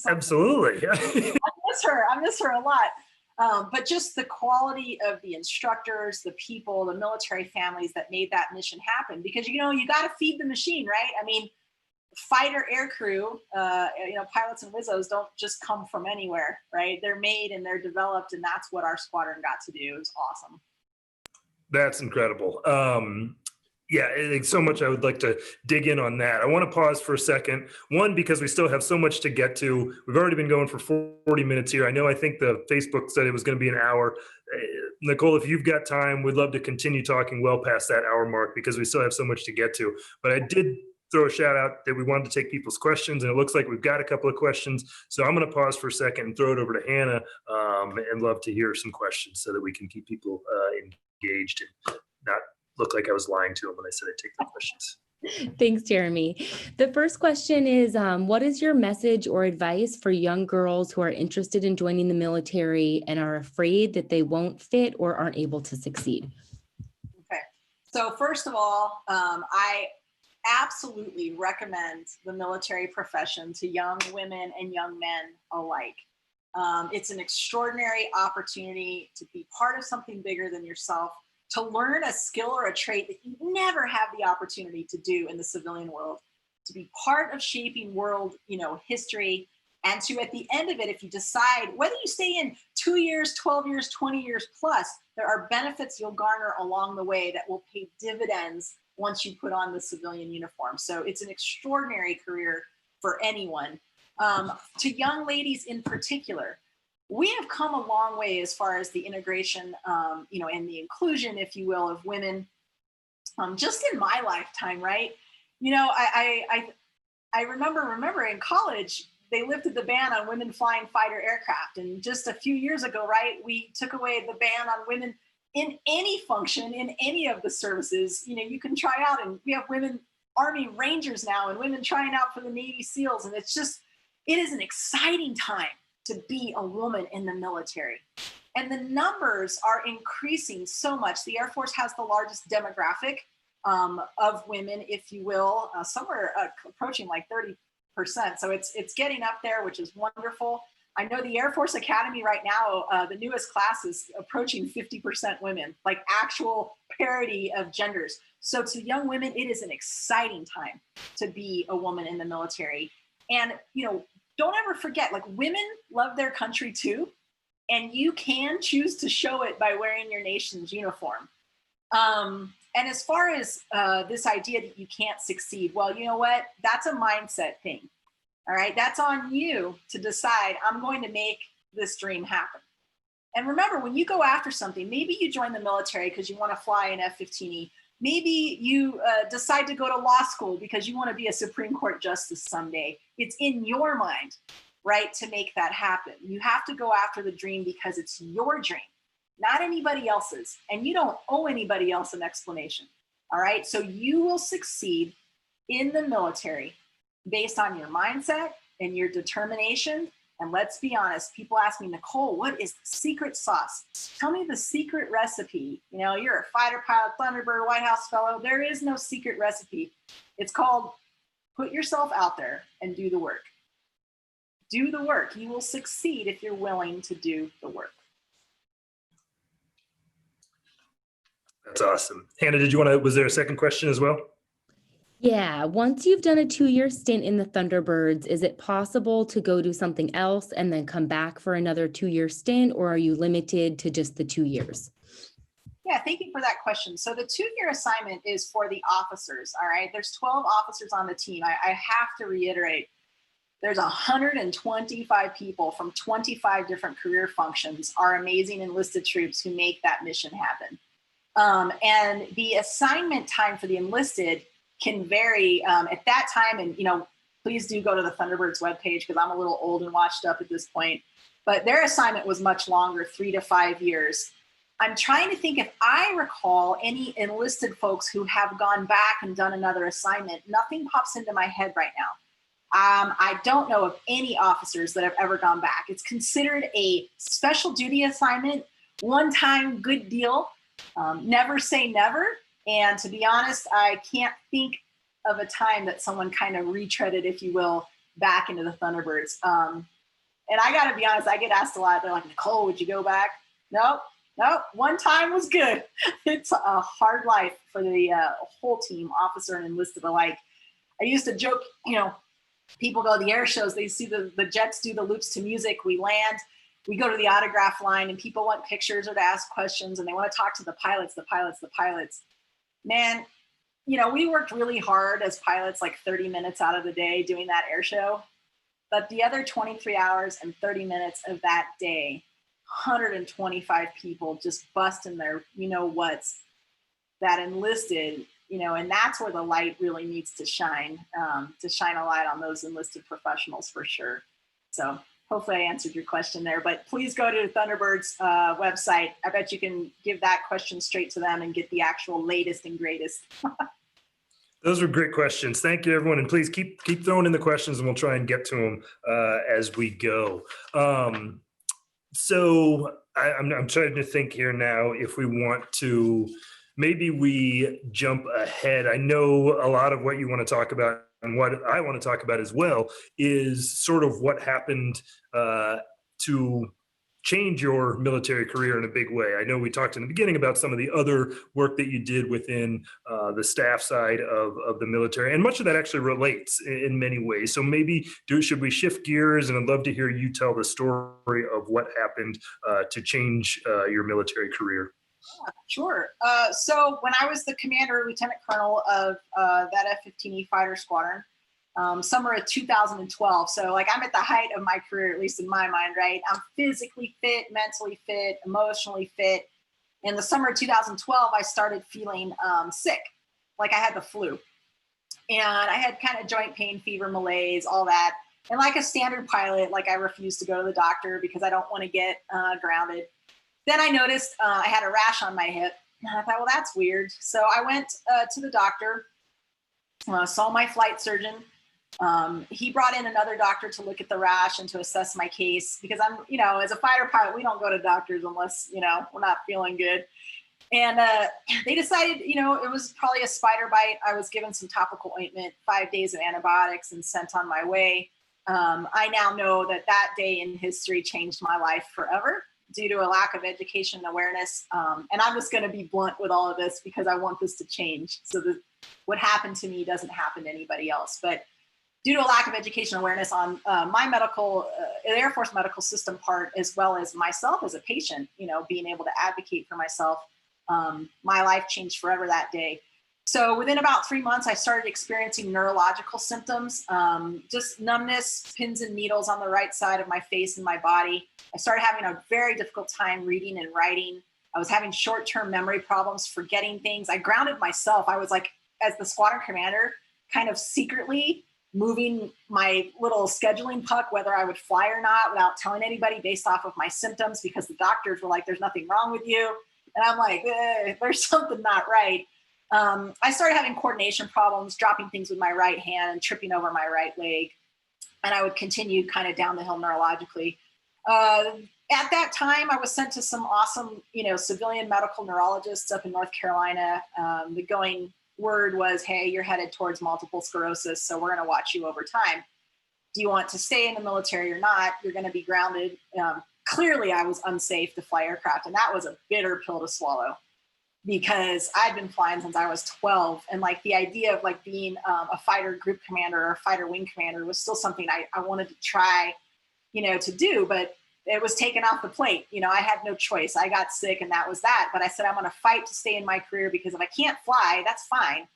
Speaker 2: something.
Speaker 1: Absolutely.
Speaker 2: I miss her a lot. But just the quality of the instructors, the people, the military families that made that mission happen, because, you got to feed the machine, right? I mean, fighter aircrew, pilots and Wizzos don't just come from anywhere, right? They're made and they're developed, and that's what our squadron got to do. It was awesome.
Speaker 1: That's incredible. There's so much I would like to dig in on that. I want to pause for a second. One, because we still have so much to get to. We've already been going for 40 minutes here. I think the Facebook said it was going to be an hour. Nicole, if you've got time, we'd love to continue talking well past that hour mark, because we still have so much to get to. But I did throw a shout out that we wanted to take people's questions, and it looks like we've got a couple of questions. So I'm going to pause for a second and throw it over to Hannah, and love to hear some questions so that we can keep people engaged and not look like I was lying to them when I said I'd take the questions.
Speaker 3: Thanks, Jeremy. The first question is, what is your message or advice for young girls who are interested in joining the military and are afraid that they won't fit or aren't able to succeed?
Speaker 2: Okay. So first of all, I absolutely recommend the military profession to young women and young men alike. It's an extraordinary opportunity to be part of something bigger than yourself, to learn a skill or a trait that you never have the opportunity to do in the civilian world, to be part of shaping world, history, and to, at the end of it, if you decide whether you stay in 2 years, 12 years, 20 years plus, there are benefits you'll garner along the way that will pay dividends once you put on the civilian uniform. So it's an extraordinary career for anyone. To young ladies in particular, we have come a long way as far as the integration, and the inclusion, if you will, of women. Just in my lifetime, right? I remember in college, they lifted the ban on women flying fighter aircraft. And just a few years ago, right, we took away the ban on women in any function, in any of the services. You can try out, and we have women Army Rangers now and women trying out for the Navy SEALs. And it is an exciting time to be a woman in the military. And the numbers are increasing so much. The Air Force has the largest demographic of women, if you will, somewhere approaching like 30%. So it's getting up there, which is wonderful. I know the Air Force Academy right now, the newest class is approaching 50% women, like actual parity of genders. So to young women, it is an exciting time to be a woman in the military. And, don't ever forget, like, women love their country too. And you can choose to show it by wearing your nation's uniform. And as far as this idea that you can't succeed, well, you know what? That's a mindset thing. All right. That's on you to decide, I'm going to make this dream happen. And remember, when you go after something, maybe you join the military because you want to fly an F-15E. Maybe you decide to go to law school because you want to be a Supreme Court justice someday. It's in your mind, right, to make that happen. You have to go after the dream because it's your dream, not anybody else's. And you don't owe anybody else an explanation. All right. So you will succeed in the military based on your mindset and your determination. And let's be honest, people ask me, Nicole, what is the secret sauce? Tell me the secret recipe. You're a fighter pilot, Thunderbird, White House fellow. There is no secret recipe. It's called put yourself out there and do the work. Do the work. You will succeed if you're willing to do the work.
Speaker 1: That's awesome. Hannah, was there a second question as well?
Speaker 3: Yeah. Once you've done a 2-year stint in the Thunderbirds, is it possible to go do something else and then come back for another 2-year stint, or are you limited to just the 2 years?
Speaker 2: Yeah, thank you for that question. So the 2-year assignment is for the officers, all right? There's 12 officers on the team. I have to reiterate, there's 125 people from 25 different career functions, our amazing enlisted troops who make that mission happen. And the assignment time for the enlisted can vary at that time. And, please do go to the Thunderbirds webpage because I'm a little old and washed up at this point. But their assignment was much longer, 3 to 5 years. I'm trying to think if I recall any enlisted folks who have gone back and done another assignment. Nothing pops into my head right now. I don't know of any officers that have ever gone back. It's considered a special duty assignment, one time, good deal. Never say never. And to be honest, I can't think of a time that someone kind of retreaded, if you will, back into the Thunderbirds. And I got to be honest, I get asked a lot. They're like, Nicole, would you go back? Nope. One time was good. It's a hard life for the whole team, officer and enlisted alike. I used to joke, people go to the air shows, they see the jets do the loops to music, we land, we go to the autograph line, and people want pictures or to ask questions, and they want to talk to the pilots. Man, we worked really hard as pilots, like 30 minutes out of the day doing that air show. But the other 23 hours and 30 minutes of that day, 125 people just busting their, what's that enlisted, and that's where the light really needs to shine a light on those enlisted professionals for sure. So hopefully I answered your question there, but please go to Thunderbird's website. I bet you can give that question straight to them and get the actual latest and greatest.
Speaker 1: Those were great questions. Thank you, everyone. And please keep throwing in the questions and we'll try and get to them as we go. So I'm trying to think here now if we want to, maybe we jump ahead. I know a lot of what you want to talk about and what I want to talk about as well is sort of what happened to change your military career in a big way. I know we talked in the beginning about some of the other work that you did within the staff side of the military, and much of that actually relates in many ways. So maybe should we shift gears, and I'd love to hear you tell the story of what happened to change your military career.
Speaker 2: Sure. So when I was the commander, lieutenant colonel of that F-15E fighter squadron, summer of 2012. So like I'm at the height of my career, at least in my mind, right? I'm physically fit, mentally fit, emotionally fit. In the summer of 2012, I started feeling sick, like I had the flu. And I had kind of joint pain, fever, malaise, all that. And like a standard pilot, like I refused to go to the doctor because I don't want to get grounded. Then I noticed I had a rash on my hip. And I thought, well, that's weird. So I went to the doctor, saw my flight surgeon. He brought in another doctor to look at the rash and to assess my case because I'm, as a fighter pilot, we don't go to doctors unless, we're not feeling good. And they decided, it was probably a spider bite. I was given some topical ointment, 5 days of antibiotics, and sent on my way. I now know that day in history changed my life forever due to a lack of education and awareness. And I'm just going to be blunt with all of this because I want this to change so that what happened to me doesn't happen to anybody else. But due to a lack of education and awareness on my medical, the Air Force medical system part, as well as myself as a patient, being able to advocate for myself, my life changed forever that day. So within about 3 months, I started experiencing neurological symptoms, just numbness, pins and needles on the right side of my face and my body. I started having a very difficult time reading and writing. I was having short-term memory problems, forgetting things. I grounded myself. I was like, as the squadron commander, kind of secretly moving my little scheduling puck, whether I would fly or not, without telling anybody based off of my symptoms, because the doctors were like, there's nothing wrong with you. And I'm like, there's something not right. I started having coordination problems, dropping things with my right hand and tripping over my right leg. And I would continue kind of down the hill neurologically. At that time, I was sent to some awesome, civilian medical neurologists up in North Carolina. The going word was, hey, you're headed towards multiple sclerosis, so we're going to watch you over time. Do you want to stay in the military or not? You're going to be grounded. Clearly, I was unsafe to fly aircraft, and that was a bitter pill to swallow because I'd been flying since I was 12, and like the idea of like being a fighter group commander or fighter wing commander was still something I wanted to try, to do, but it was taken off the plate. I had no choice. I got sick and that was that. But I said, I'm going to fight to stay in my career because if I can't fly, that's fine.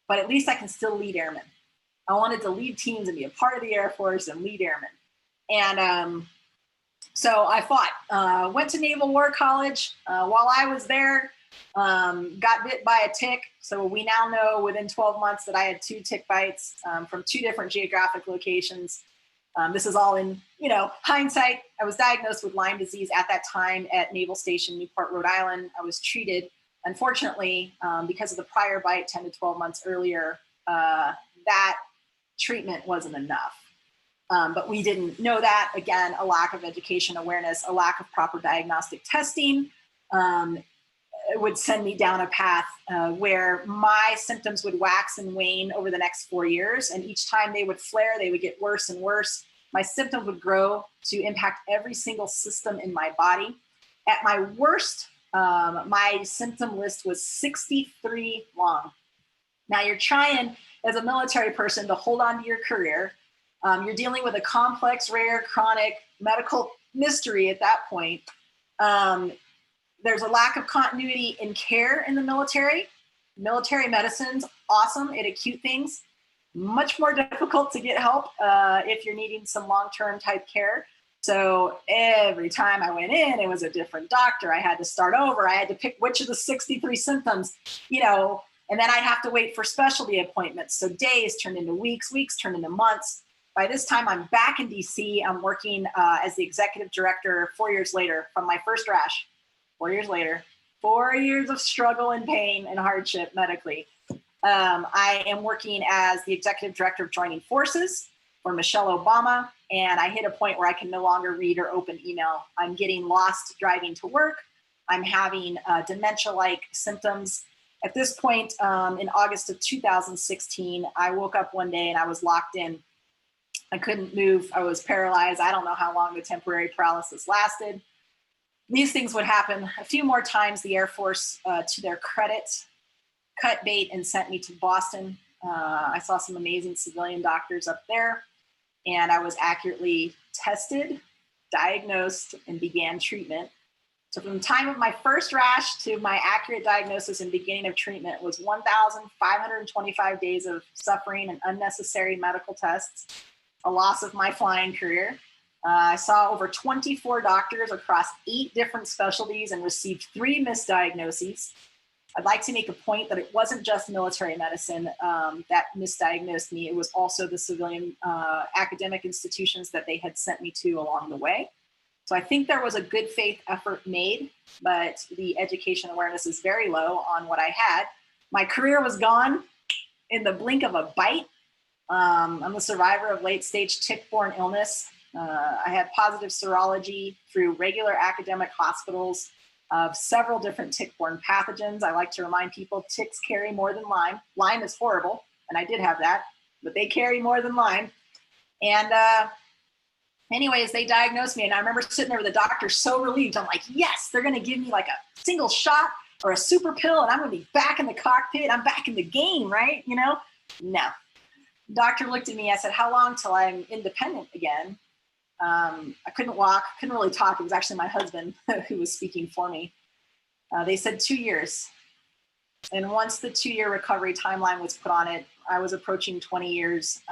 Speaker 2: But at least I can still lead airmen. I wanted to lead teams and be a part of the Air Force and lead airmen. And so I fought, went to Naval War College. While I was there, got bit by a tick. So we now know within 12 months that I had 2 tick bites from 2 different geographic locations. This is all in, hindsight. I was diagnosed with Lyme disease at that time at Naval Station, Newport, Rhode Island. I was treated, unfortunately, because of the prior bite 10 to 12 months earlier, that treatment wasn't enough. But we didn't know that. Again, a lack of education, awareness, a lack of proper diagnostic testing would send me down a path where my symptoms would wax and wane over the next 4 years. And each time they would flare, they would get worse and worse. My symptoms would grow to impact every single system in my body. At my worst, my symptom list was 63 long. Now you're trying as a military person to hold on to your career. You're dealing with a complex, rare, chronic medical mystery at that point. There's a lack of continuity in care in the military. Military medicine's awesome at acute things. Much more difficult to get help if you're needing some long-term type care. So every time I went in, it was a different doctor. I had to start over. I had to pick which of the 63 symptoms, and then I'd have to wait for specialty appointments. So days turned into weeks, weeks turned into months. By this time, I'm back in DC. I'm working as the executive director 4 years later from my first rash. 4 years later, 4 years of struggle and pain and hardship medically. I am working as the executive director of Joining Forces for Michelle Obama, and I hit a point where I can no longer read or open email. I'm getting lost driving to work. I'm having dementia-like symptoms. At this point, in August of 2016, I woke up one day and I was locked in. I couldn't move. I was paralyzed. I don't know how long the temporary paralysis lasted. These things would happen a few more times. The Air Force, to their credit, cut bait and sent me to Boston. I saw some amazing civilian doctors up there, and I was accurately tested, diagnosed, and began treatment. So from the time of my first rash to my accurate diagnosis and beginning of treatment was 1,525 days of suffering and unnecessary medical tests, a loss of my flying career. I saw over 24 doctors across 8 different specialties and received 3 misdiagnoses. I'd like to make a point that it wasn't just military medicine that misdiagnosed me. It was also the civilian academic institutions that they had sent me to along the way. So I think there was a good faith effort made, but the education awareness is very low on what I had. My career was gone in the blink of a bite. I'm a survivor of late-stage tick-borne illness. I had positive serology through regular academic hospitals of several different tick-borne pathogens. I like to remind people ticks carry more than Lyme. Lyme is horrible, and I did have that, but they carry more than Lyme. And anyways, they diagnosed me, and I remember sitting there with the doctor so relieved. I'm like, yes, they're going to give me like a single shot or a super pill, and I'm going to be back in the cockpit. I'm back in the game, right? No. The doctor looked at me. I said, how long till I'm independent again? I couldn't walk, couldn't really talk. It was actually my husband who was speaking for me. They said 2 years. And once the 2-year recovery timeline was put on it, I was approaching 20 years.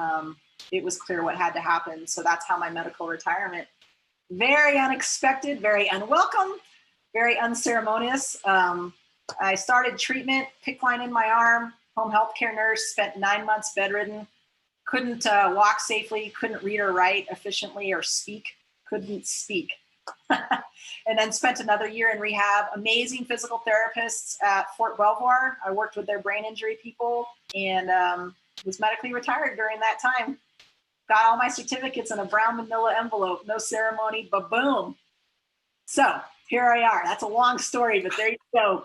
Speaker 2: It was clear what had to happen. So that's how my medical retirement, very unexpected, very unwelcome, very unceremonious. I started treatment, PICC line in my arm, home healthcare nurse, spent 9 months bedridden. Couldn't walk safely, couldn't read or write efficiently or speak, couldn't speak. And then spent another year in rehab. Amazing physical therapists at Fort Belvoir. I worked with their brain injury people and was medically retired during that time. Got all my certificates in a brown manila envelope, no ceremony, ba-boom. So here I are. That's a long story, but there you go.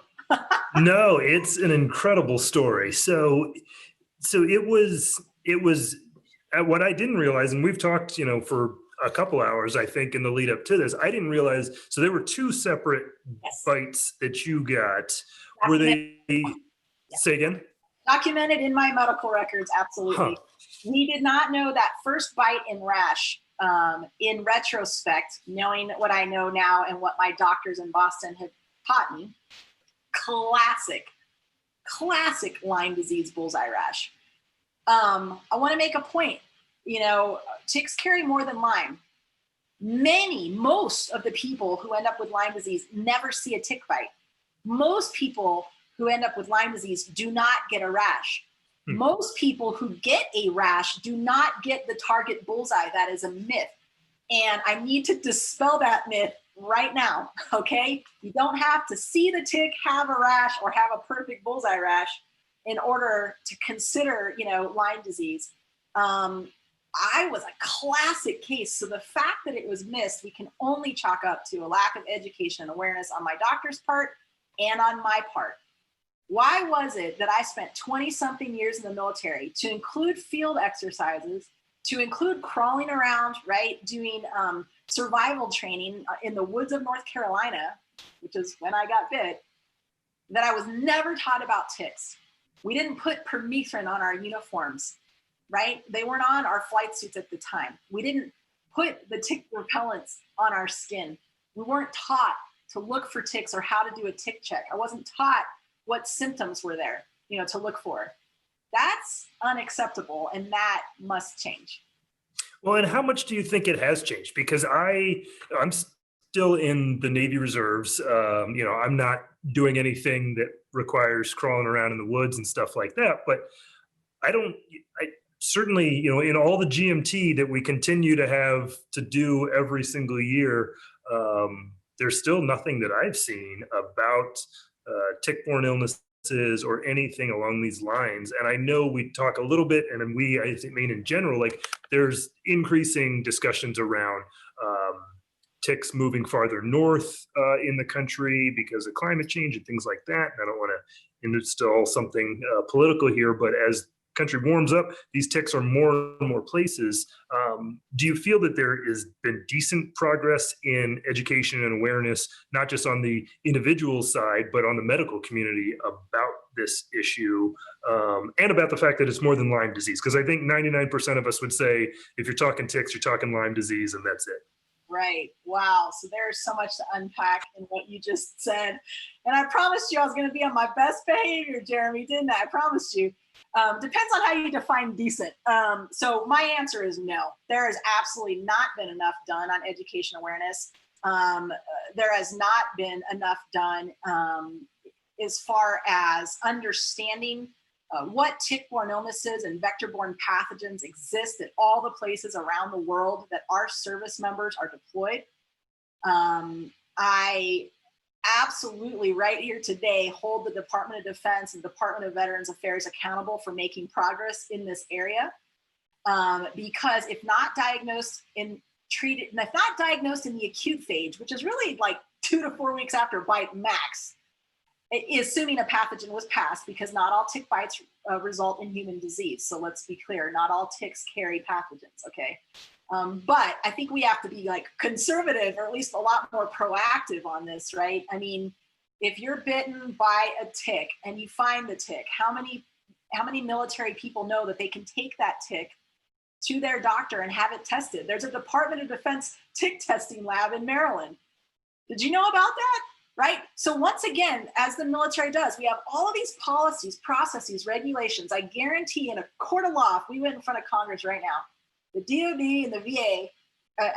Speaker 1: No, it's an incredible story. So it was what I didn't realize, and we've talked, for a couple hours, I think, in the lead up to this. I didn't realize. So there were 2 separate bites that you got. Were they? Say again.
Speaker 2: Documented in my medical records, absolutely. Huh. We did not know that first bite in rash. In retrospect, knowing what I know now and what my doctors in Boston had taught me, classic Lyme disease bullseye rash. I want to make a point. Ticks carry more than Lyme. Most of the people who end up with Lyme disease never see a tick bite. Most people who end up with Lyme disease do not get a rash. Most people who get a rash do not get the target bullseye. That is a myth. And I need to dispel that myth right now, okay? You don't have to see the tick, have a rash, or have a perfect bullseye rash in order to consider, Lyme disease. I was a classic case. So the fact that it was missed, we can only chalk up to a lack of education and awareness on my doctor's part and on my part. Why was it that I spent 20-something years in the military to include field exercises, to include crawling around, right, doing survival training in the woods of North Carolina, which is when I got bit, that I was never taught about ticks? We didn't put permethrin on our uniforms, right? They weren't on our flight suits at the time. We didn't put the tick repellents on our skin. We weren't taught to look for ticks or how to do a tick check. I wasn't taught what symptoms were there, to look for. That's unacceptable, and that must change.
Speaker 1: Well, and how much do you think it has changed? Because I'm still in the Navy Reserves. I'm not doing anything that requires crawling around in the woods and stuff like that. But I certainly, in all the GMT that we continue to have to do every single year, there's still nothing that I've seen about tick-borne illnesses or anything along these lines. And I know we talk a little bit, and I mean in general, like there's increasing discussions around ticks moving farther north in the country because of climate change and things like that. And I don't want to install something political here, but as country warms up, these ticks are more and more places. Do you feel that there has been decent progress in education and awareness, not just on the individual side, but on the medical community about this issue and about the fact that it's more than Lyme disease? Because I think 99% of us would say if you're talking ticks, you're talking Lyme disease, and that's it.
Speaker 2: Right. Wow. So there's so much to unpack in what you just said. And I promised you I was going to be on my best behavior, Jeremy, didn't I? I promised you. Depends on how you define decent. So my answer is no. There has absolutely not been enough done on education awareness. There has not been enough done as far as understanding what tick-borne illnesses and vector-borne pathogens exist at all the places around the world that our service members are deployed. I absolutely right here today hold the Department of Defense and Department of Veterans Affairs accountable for making progress in this area. Because if not diagnosed and treated, and if not diagnosed in the acute phase, which is really like 2 to 4 weeks after bite max, assuming a pathogen was passed, because not all tick bites result in human disease. So let's be clear, not all ticks carry pathogens, okay? But I think we have to be like conservative, or at least a lot more proactive on this, right? I mean, if you're bitten by a tick and you find the tick, how many military people know that they can take that tick to their doctor and have it tested? There's a Department of Defense tick testing lab in Maryland. Did you know about that? Right? So once again, as the military does, we have all of these policies, processes, regulations. I guarantee in a court of law, if we went in front of Congress right now, the DOD and the VA,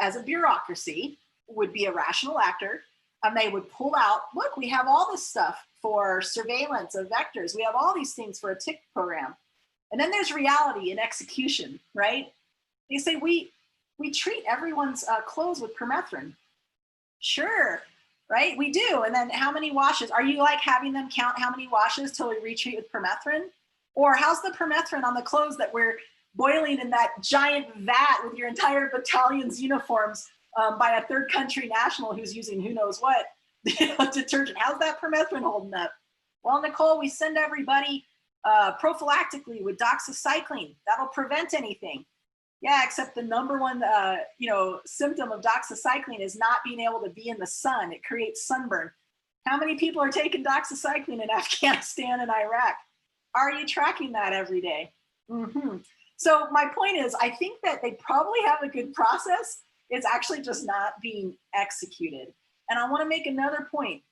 Speaker 2: as a bureaucracy, would be a rational actor, and they would pull out, look, we have all this stuff for surveillance of vectors. We have all these things for a tick program. And then there's reality and execution, right? They say, we treat everyone's clothes with permethrin. Sure. Right? We do. And then how many washes? Are you like having them count how many washes till we retreat with permethrin? Or how's the permethrin on the clothes that we're boiling in that giant vat with your entire battalion's uniforms by a third country national who's using who knows what detergent? How's that permethrin holding up? Well, Nicole, we send everybody prophylactically with doxycycline. That'll prevent anything. Yeah, except the number one, symptom of doxycycline is not being able to be in the sun. It creates sunburn. How many people are taking doxycycline in Afghanistan and Iraq? Are you tracking that every day? Mm-hmm. So my point is, I think that they probably have a good process. It's actually just not being executed. And I want to make another point.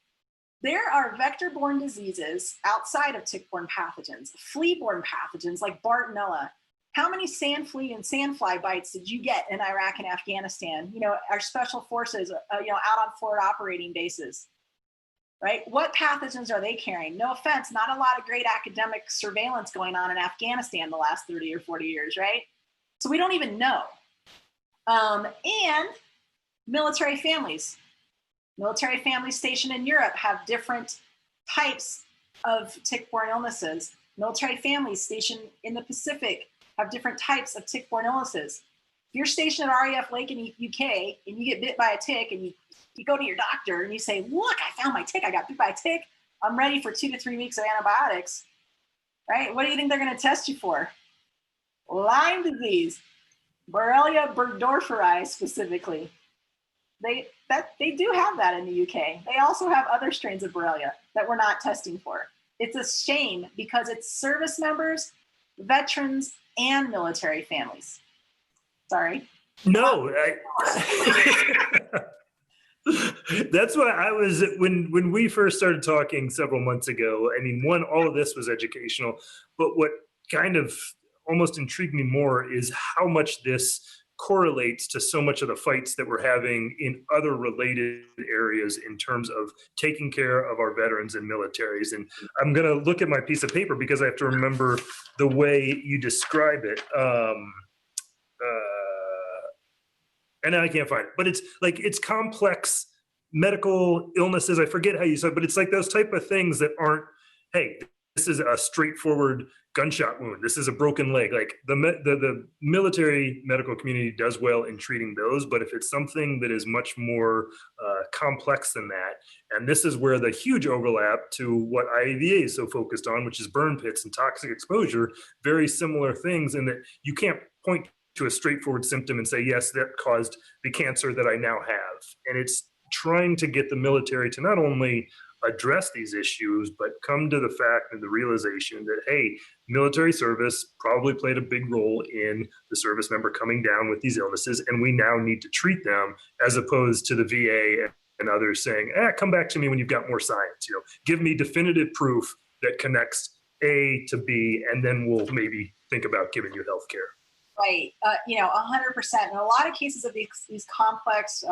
Speaker 2: There are vector-borne diseases outside of tick-borne pathogens, flea-borne pathogens like Bartonella. How many sand flea and sandfly bites did you get in Iraq and Afghanistan? Our special forces, out on forward operating bases. right? What pathogens are they carrying? No offense, not a lot of great academic surveillance going on in Afghanistan the last 30 or 40 years, right? So we don't even know. And military families. Military families stationed in Europe have different types of tick-borne illnesses. Military families stationed in the Pacific have different types of tick-borne illnesses. If you're stationed at RAF Lake in the UK and you get bit by a tick and you go to your doctor and you say, look, I found my tick, I got bit by a tick, I'm ready for 2 to 3 weeks of antibiotics, right? What do you think they're gonna test you for? Lyme disease, Borrelia burgdorferi specifically. They do have that in the UK. They also have other strains of Borrelia that we're not testing for. It's a shame because it's service members, veterans, and military families. Sorry.
Speaker 1: No, that's why I was, when we first started talking several months ago, I mean, all of this was educational, but what kind of almost intrigued me more is how much this correlates to so much of the fights that we're having in other related areas in terms of taking care of our veterans and militaries. And I'm going to look at my piece of paper because I have to remember the way you describe it. And I can't find it, but it's like, it's complex medical illnesses. I forget how you said, but it's like those type of things that aren't, hey, this is a straightforward gunshot wound. This is a broken leg. Like the military medical community does well in treating those, but if it's something that is much more complex than that, and this is where the huge overlap to what IAVA is so focused on, which is burn pits and toxic exposure, very similar things in that you can't point to a straightforward symptom and say, yes, that caused the cancer that I now have. And it's trying to get the military to not only address these issues, but come to the fact and the realization that, hey, military service probably played a big role in the service member coming down with these illnesses, and we now need to treat them, as opposed to the VA and others saying, come back to me when you've got more science. You know, give me definitive proof that connects A to B, and then we'll maybe think about giving you health care.
Speaker 2: Right, 100%. In a lot of cases of these complex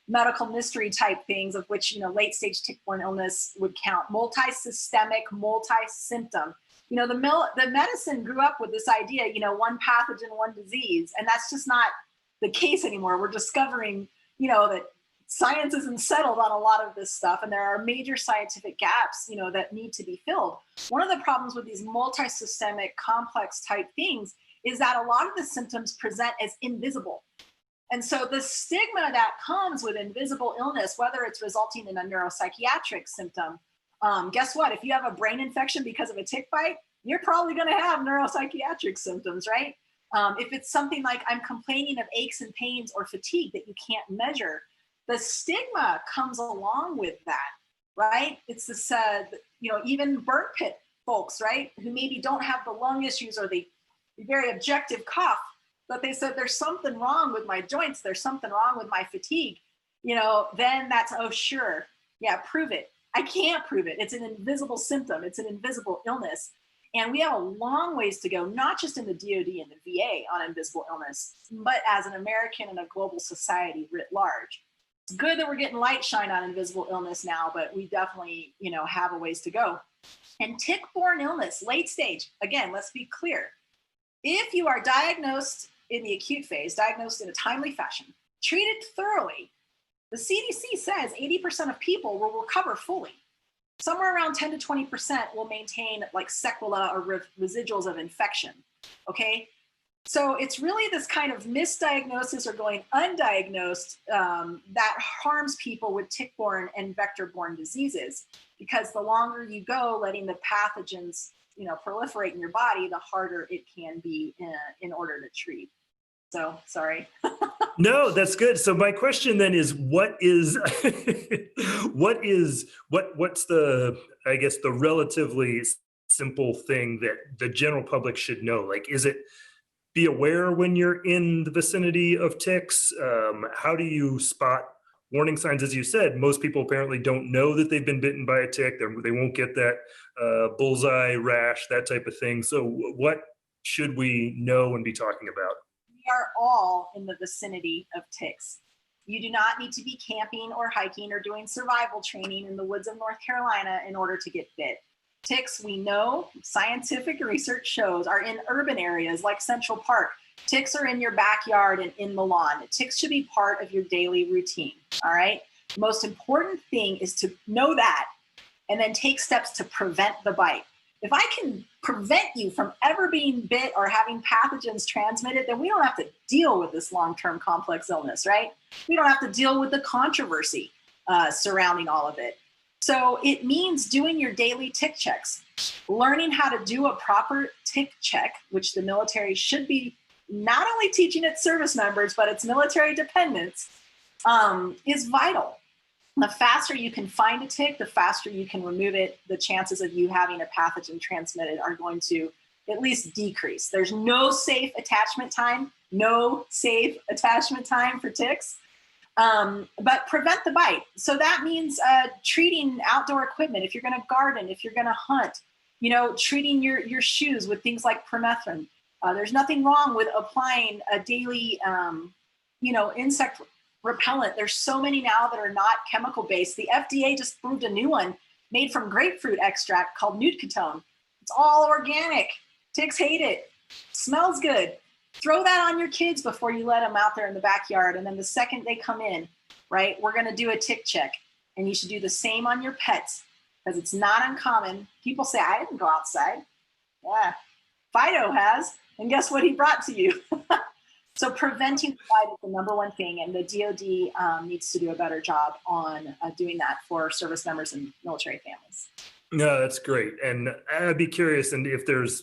Speaker 2: medical mystery type things, of which, late stage tick-borne illness would count, multi-systemic, multi-symptom. The medicine grew up with this idea, one pathogen, one disease, and that's just not the case anymore. We're discovering, that science isn't settled on a lot of this stuff, and there are major scientific gaps, that need to be filled. One of the problems with these multi-systemic, complex type things is that a lot of the symptoms present as invisible. And so the stigma that comes with invisible illness, whether it's resulting in a neuropsychiatric symptom, guess what? If you have a brain infection because of a tick bite, you're probably going to have neuropsychiatric symptoms, right? If it's something like I'm complaining of aches and pains or fatigue that you can't measure, the stigma comes along with that, right? It's this, even burn pit folks, right, who maybe don't have the lung issues or the very objective cough, but they said there's something wrong with my joints, there's something wrong with my fatigue, then that's, oh, sure, yeah, prove it. I can't prove it. It's an invisible symptom. It's an invisible illness. And we have a long ways to go, not just in the DoD and the VA on invisible illness, but as an American and a global society writ large. It's good that we're getting light shine on invisible illness now, but we definitely, have a ways to go. And tick-borne illness, late stage, again, let's be clear. If you are diagnosed in the acute phase, diagnosed in a timely fashion, treated thoroughly, the CDC says 80% of people will recover fully. Somewhere around 10 to 20% will maintain like sequela or residuals of infection, okay? So it's really this kind of misdiagnosis or going undiagnosed that harms people with tick-borne and vector-borne diseases, because the longer you go letting the pathogens proliferate in your body, the harder it can be in order to treat. So, sorry.
Speaker 1: No, that's good. So my question then is, what's the, I guess, the relatively simple thing that the general public should know? Like, is it be aware when you're in the vicinity of ticks? How do you spot warning signs? As you said, most people apparently don't know that they've been bitten by a tick. They won't get that bullseye rash, that type of thing. So what should we know and be talking about?
Speaker 2: We are all in the vicinity of ticks. You do not need to be camping or hiking or doing survival training in the woods of North Carolina in order to get bit. Ticks, we know, scientific research shows, are in urban areas like Central Park. Ticks are in your backyard and in the lawn. Ticks should be part of your daily routine, all right? The most important thing is to know that and then take steps to prevent the bite. If I can prevent you from ever being bit or having pathogens transmitted, then we don't have to deal with this long-term complex illness, right? We don't have to deal with the controversy surrounding all of it. So it means doing your daily tick checks, learning how to do a proper tick check, which the military should be not only teaching its service members, but its military dependents, is vital. The faster you can find a tick, the faster you can remove it, the chances of you having a pathogen transmitted are going to at least decrease. There's no safe attachment time for ticks, but prevent the bite. So that means treating outdoor equipment. If you're gonna garden, if you're gonna hunt, treating your shoes with things like permethrin. There's nothing wrong with applying a daily, insect repellent. There's so many now that are not chemical based. The FDA just approved a new one made from grapefruit extract called Nudcatone. It's all organic. Ticks hate it. Smells good. Throw that on your kids before you let them out there in the backyard. And then the second they come in, right, we're going to do a tick check. And you should do the same on your pets because it's not uncommon. People say, I didn't go outside. Yeah, Fido has. And guess what he brought to you? So preventing the bite is the number one thing, and the DoD needs to do a better job on doing that for service members and military families.
Speaker 1: No, that's great. And I'd be curious, and if there's,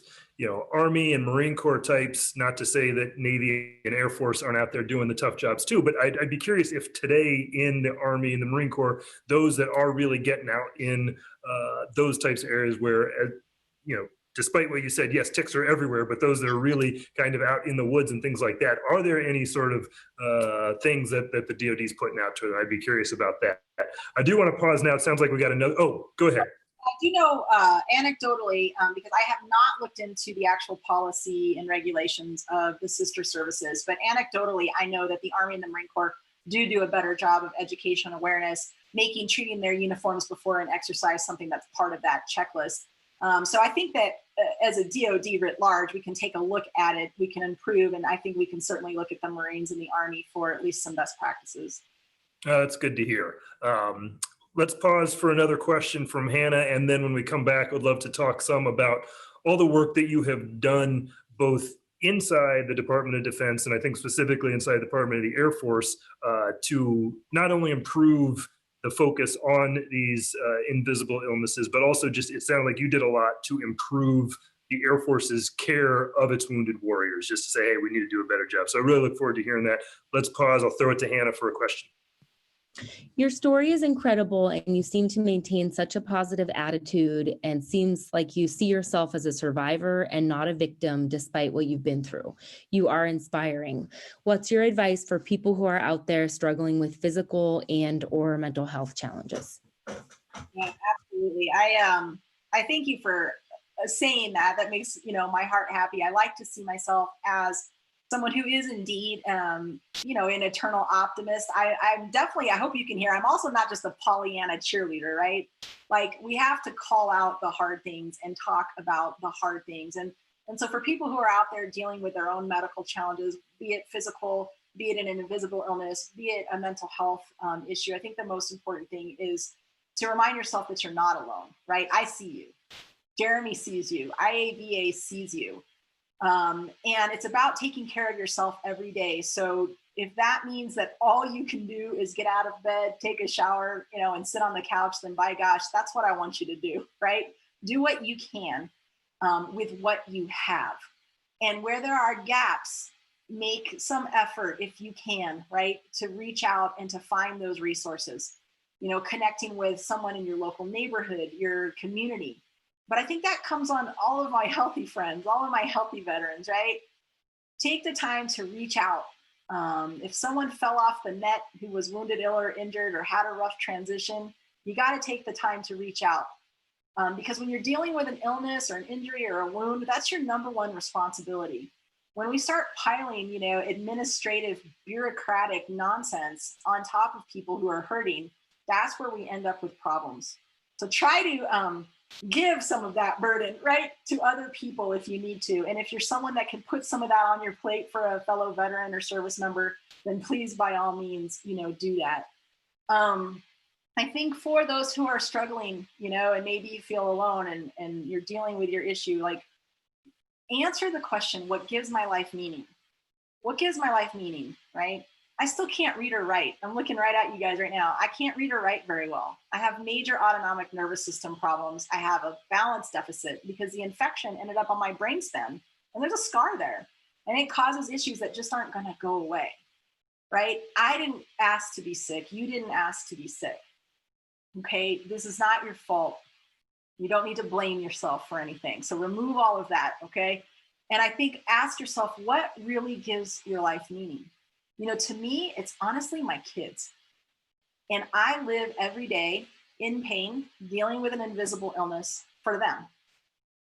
Speaker 1: Army and Marine Corps types, not to say that Navy and Air Force aren't out there doing the tough jobs too, but I'd be curious if today in the Army and the Marine Corps, those that are really getting out in those types of areas where, despite what you said, yes, ticks are everywhere, but those that are really kind of out in the woods and things like that, are there any sort of things that the DoD is putting out to them? I'd be curious about that. I do want to pause now. It sounds like we got another. Oh, go ahead.
Speaker 2: I do know anecdotally, because I have not looked into the actual policy and regulations of the sister services, but anecdotally, I know that the Army and the Marine Corps do a better job of education awareness, treating their uniforms before an exercise something that's part of that checklist. So I think that as a DoD writ large, we can take a look at it, we can improve, and I think we can certainly look at the Marines and the Army for at least some best practices.
Speaker 1: That's good to hear. Let's pause for another question from Hannah, and then when we come back, I'd love to talk some about all the work that you have done both inside the Department of Defense, and I think specifically inside the Department of the Air Force, to not only improve the focus on these invisible illnesses, but also just, it sounded like you did a lot to improve the Air Force's care of its wounded warriors, just to say, hey, we need to do a better job. So I really look forward to hearing that. Let's pause. I'll throw it to Hannah for a question.
Speaker 3: Your story is incredible, and you seem to maintain such a positive attitude, and seems like you see yourself as a survivor and not a victim despite what you've been through. You are inspiring. What's your advice for people who are out there struggling with physical and or mental health challenges?
Speaker 2: Yeah, absolutely. I thank you for saying that. That makes my heart happy. I like to see myself as someone who is indeed, an eternal optimist. I'm definitely, I hope you can hear, I'm also not just a Pollyanna cheerleader, right? Like, we have to call out the hard things and talk about the hard things. And so for people who are out there dealing with their own medical challenges, be it physical, be it an invisible illness, be it a mental health issue, I think the most important thing is to remind yourself that you're not alone, right? I see you. Jeremy sees you. IAVA sees you. And it's about taking care of yourself every day. So if that means that all you can do is get out of bed, take a shower, and sit on the couch, then by gosh, that's what I want you to do, right? Do what you can with what you have. And where there are gaps, make some effort if you can, right? To reach out and to find those resources, connecting with someone in your local neighborhood, your community. But I think that comes on all of my healthy friends, all of my healthy veterans, right? Take the time to reach out. If someone fell off the net who was wounded, ill, or injured, or had a rough transition, you got to take the time to reach out. Because when you're dealing with an illness or an injury or a wound, that's your number one responsibility. when we start piling, administrative, bureaucratic nonsense on top of people who are hurting, that's where we end up with problems. So try to give some of that burden, right, to other people if you need to. And if you're someone that can put some of that on your plate for a fellow veteran or service member, then please, by all means, do that. I think for those who are struggling, and maybe you feel alone and you're dealing with your issue, like, answer the question, what gives my life meaning? What gives my life meaning, right? I still can't read or write. I'm looking right at you guys right now. I can't read or write very well. I have major autonomic nervous system problems. I have a balance deficit because the infection ended up on my brainstem, and there's a scar there. And it causes issues that just aren't going to go away, right? I didn't ask to be sick. You didn't ask to be sick. Okay, this is not your fault. You don't need to blame yourself for anything. So remove all of that, okay? And I think ask yourself, what really gives your life meaning? To me, it's honestly my kids. And I live every day in pain, dealing with an invisible illness for them,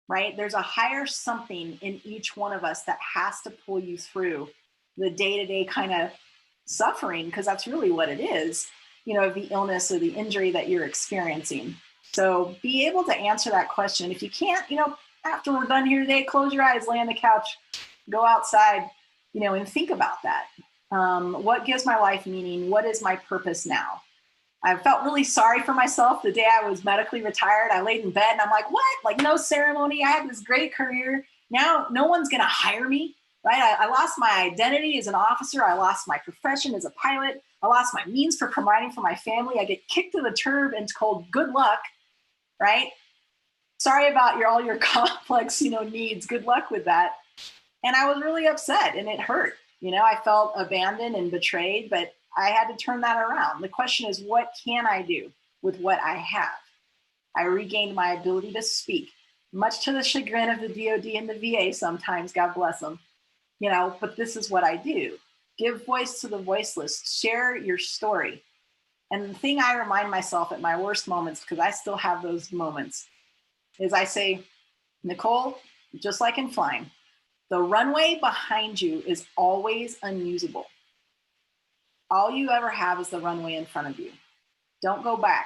Speaker 2: right? There's a higher something in each one of us that has to pull you through the day-to-day kind of suffering, because that's really what it is, the illness or the injury that you're experiencing. So be able to answer that question. If you can't, after we're done here today, close your eyes, lay on the couch, go outside, and think about that. What gives my life meaning? What is my purpose now? I felt really sorry for myself the day I was medically retired. I laid in bed and I'm like, what? Like, no ceremony. I had this great career. Now no one's going to hire me, right? I lost my identity as an officer. I lost my profession as a pilot. I lost my means for providing for my family. I get kicked to the curb and told good luck, right? Sorry about all your complex, needs. Good luck with that. And I was really upset and it hurt. I felt abandoned and betrayed, but I had to turn that around. The question is, what can I do with what I have? I regained my ability to speak, much to the chagrin of the DOD and the VA sometimes, God bless them, but this is what I do. Give voice to the voiceless, share your story. And the thing I remind myself at my worst moments, because I still have those moments, is I say, Nicole, just like in flying, the runway behind you is always unusable. All you ever have is the runway in front of you. Don't go back.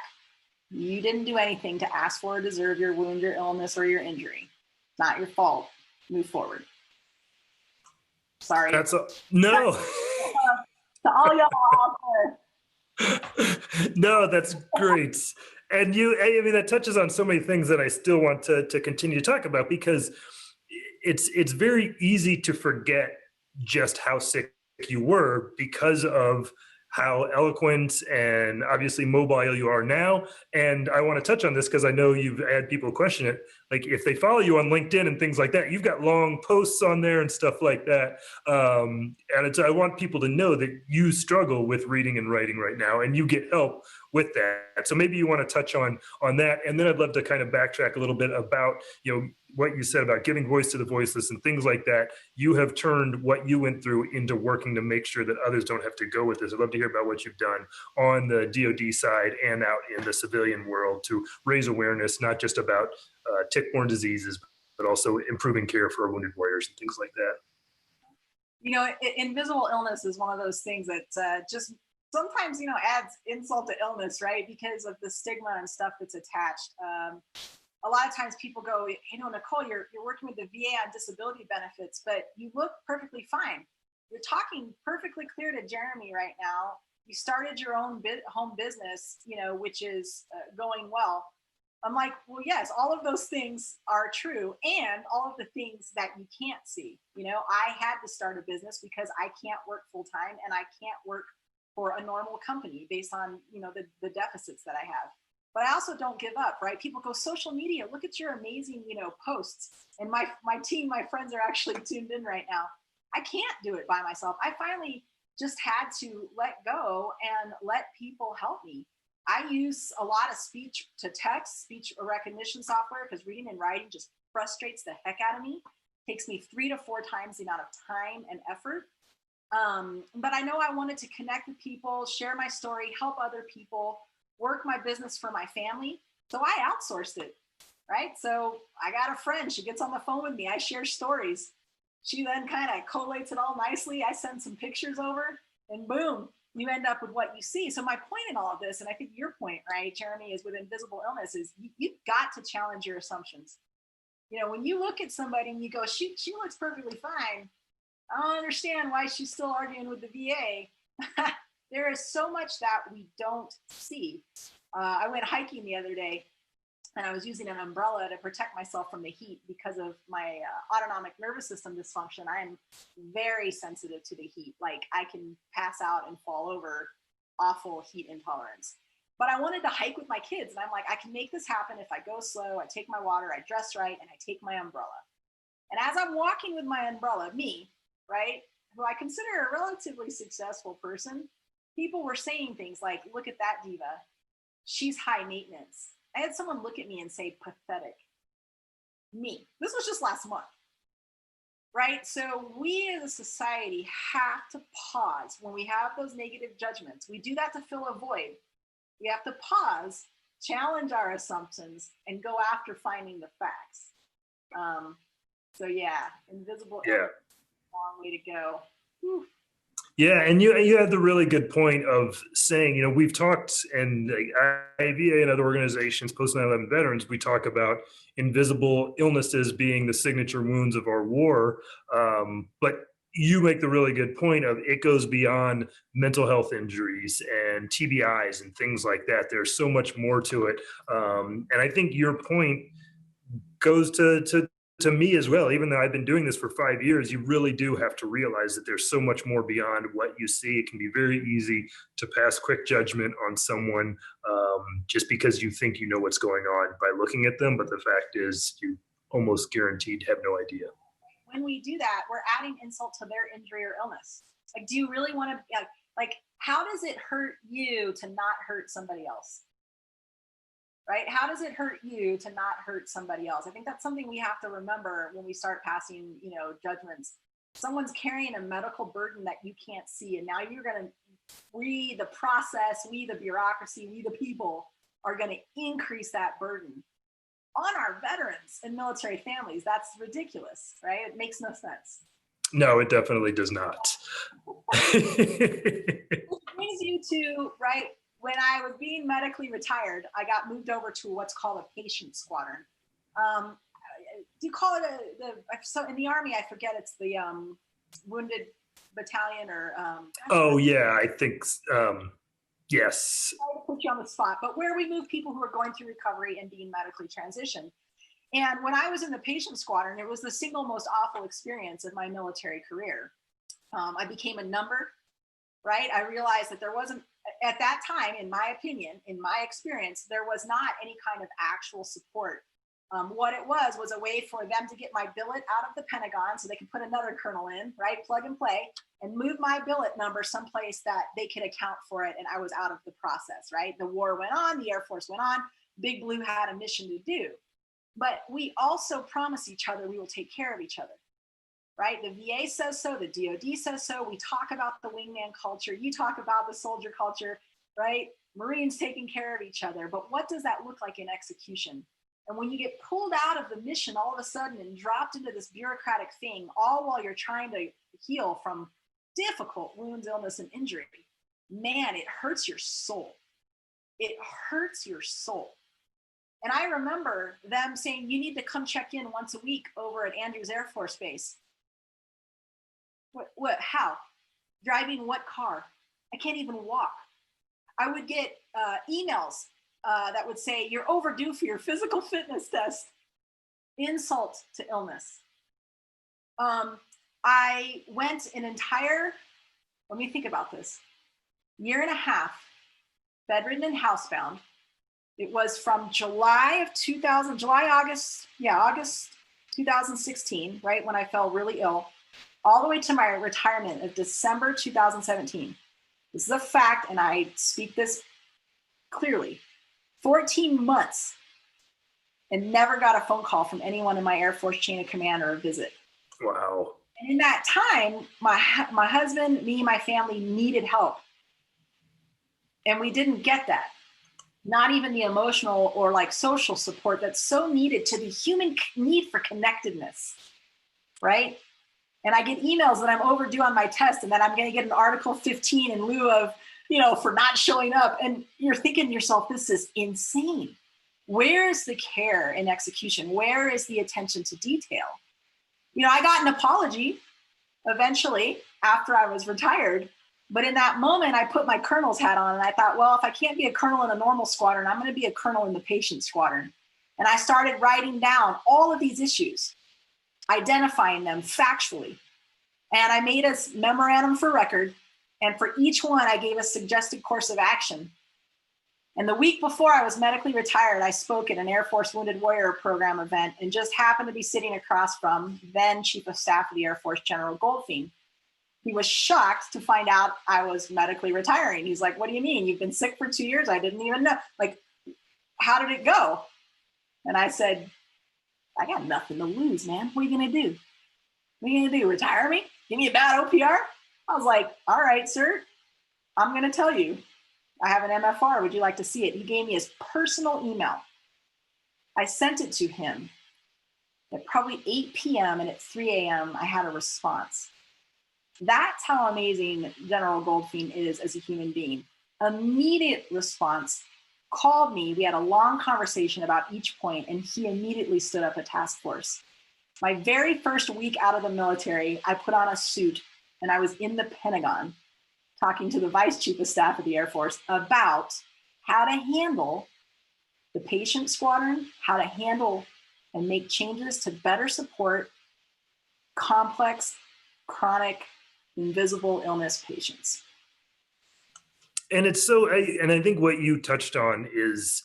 Speaker 2: You didn't do anything to ask for or deserve your wound, your illness, or your injury. It's not your fault. Move forward. Sorry.
Speaker 1: No.
Speaker 2: To all y'all out
Speaker 1: there. No, that's great. And that touches on so many things that I still want to continue to talk about, because it's very easy to forget just how sick you were because of how eloquent and obviously mobile you are now. And I want to touch on this because I know you've had people question it. Like, if they follow you on LinkedIn and things like that, you've got long posts on there and stuff like that. And I want people to know that you struggle with reading and writing right now, and you get help with that. So maybe you want to touch on that. And then I'd love to kind of backtrack a little bit about, what you said about giving voice to the voiceless and things like that. You have turned what you went through into working to make sure that others don't have to go with this. I'd love to hear about what you've done on the DoD side and out in the civilian world to raise awareness, not just about tick-borne diseases, but also improving care for our wounded warriors and things like that.
Speaker 2: Invisible illness is one of those things that just sometimes, adds insult to illness, right? Because of the stigma and stuff that's attached. A lot of times people go, Nicole, you're working with the VA on disability benefits, but you look perfectly fine. You're talking perfectly clear to Jeremy right now. You started your own home business, which is going well. I'm like, well, yes, all of those things are true, and all of the things that you can't see. I had to start a business because I can't work full time, and I can't work for a normal company based on, the deficits that I have. But I also don't give up, right? People go, social media, look at your amazing, posts. And my team, my friends are actually tuned in right now. I can't do it by myself. I finally just had to let go and let people help me. I use a lot of speech to text, speech recognition software, because reading and writing just frustrates the heck out of me. It takes me 3 to 4 times the amount of time and effort. But I know I wanted to connect with people, share my story, help other people, work my business for my family. So I outsourced it, right? So I got a friend, she gets on the phone with me, I share stories. She then kind of collates it all nicely. I send some pictures over, and boom, you end up with what you see. So my point in all of this, and I think your point, right, Jeremy, is with invisible illness is you've got to challenge your assumptions. You know, when you look at somebody and you go, she looks perfectly fine. I don't understand why she's still arguing with the VA. There is so much that we don't see. I went hiking the other day, and I was using an umbrella to protect myself from the heat because of my autonomic nervous system dysfunction. I am very sensitive to the heat. Like, I can pass out and fall over, awful heat intolerance. But I wanted to hike with my kids, and I'm like, I can make this happen if I go slow, I take my water, I dress right, and I take my umbrella. And as I'm walking with my umbrella, me, right, who I consider a relatively successful person, people were saying things like, look at that diva. She's high maintenance. I had someone look at me and say, pathetic. Me. This was just last month, right? So we as a society have to pause when we have those negative judgments. We do that to fill a void. We have to pause, challenge our assumptions, and go after finding the facts. So yeah, invisible illness, long way to go. Whew.
Speaker 1: Yeah, and you had the really good point of saying, you know, we've talked, and IVA and other organizations, post 9/11 veterans, we talk about invisible illnesses being the signature wounds of our war. But you make the really good point of it goes beyond mental health injuries and TBIs and things like that. There's so much more to it. And I think your point goes to me as well. Even though I've been doing this for 5 years, you really do have to realize that there's so much more beyond what you see. It can be very easy to pass quick judgment on someone just because you think you know what's going on by looking at them. But the fact is, you almost guaranteed have no idea.
Speaker 2: When we do that, we're adding insult to their injury or illness. Like, do you really want to, like, how does it hurt you to not hurt somebody else? Right? How does it hurt you to not hurt somebody else? I think that's something we have to remember when we start passing, you know, judgments. Someone's carrying a medical burden that you can't see. And now you're going to, we, the process, we, the bureaucracy, we, the people, are going to increase that burden on our veterans and military families. That's ridiculous, right? It makes no sense.
Speaker 1: No, it definitely does not.
Speaker 2: It brings you to, right, when I was being medically retired, I got moved over to what's called a patient squadron. Do you call it so in the Army, I forget, it's the wounded battalion or.
Speaker 1: Oh, yeah, I think, yes.
Speaker 2: I'll put you on the spot, but where we move people who are going through recovery and being medically transitioned. And when I was in the patient squadron, it was the single most awful experience of my military career. I became a number, right? I realized that there wasn't, at that time, in my opinion, in my experience, there was not any kind of actual support. What it was a way for them to get my billet out of the Pentagon so they could put another colonel in, right? Plug and play, and move my billet number someplace that they could account for it. And I was out of the process, right? The war went on, the Air Force went on, Big Blue had a mission to do. But we also promise each other we will take care of each other, right? The VA says so, the DOD says so. We talk about the wingman culture. You talk about the soldier culture, right? Marines taking care of each other. But what does that look like in execution? And when you get pulled out of the mission all of a sudden and dropped into this bureaucratic thing, all while you're trying to heal from difficult wounds, illness, and injury, man, it hurts your soul. It hurts your soul. And I remember them saying, you need to come check in once a week over at Andrews Air Force Base. What, how? Driving what car? I can't even walk. I would get emails that would say, you're overdue for your physical fitness test. Insult to illness. I went an entire, let me think about this, year and a half, bedridden and housebound. It was from August 2016, right, when I fell really ill, all the way to my retirement of December 2017. This is a fact, and I speak this clearly. 14 months and never got a phone call from anyone in my Air Force chain of command or a visit.
Speaker 1: Wow.
Speaker 2: And in that time, my husband, me, my family needed help. And we didn't get that. Not even the emotional or like social support that's so needed to the human need for connectedness, right? And I get emails that I'm overdue on my test and that I'm going to get an Article 15 in lieu of, for not showing up. And you're thinking to yourself, this is insane. Where is the care and execution? Where is the attention to detail? I got an apology eventually after I was retired. But in that moment, I put my colonel's hat on and I thought, well, if I can't be a colonel in a normal squadron, I'm going to be a colonel in the patient squadron. And I started writing down all of these issues, identifying them factually. And I made a memorandum for record. And for each one, I gave a suggested course of action. And the week before I was medically retired, I spoke at an Air Force Wounded Warrior Program event and just happened to be sitting across from then Chief of Staff of the Air Force, General Goldfein. He was shocked to find out I was medically retiring. He's like, what do you mean? You've been sick for 2 years? I didn't even know. Like, how did it go? And I said, I got nothing to lose, man. What are you going to do? What are you going to do? Retire me? Give me a bad OPR? I was like, all right, sir, I'm going to tell you. I have an MFR. Would you like to see it? He gave me his personal email. I sent it to him at probably 8 p.m. and at 3 a.m. I had a response. That's how amazing General Goldfein is as a human being. Immediate response, called me. We had a long conversation about each point, and he immediately stood up a task force. My very first week out of the military, I put on a suit and I was in the Pentagon talking to the Vice Chief of Staff of the Air Force about how to handle the patient squadron, how to handle and make changes to better support complex, chronic, invisible illness patients.
Speaker 1: And it's so, and I think what you touched on is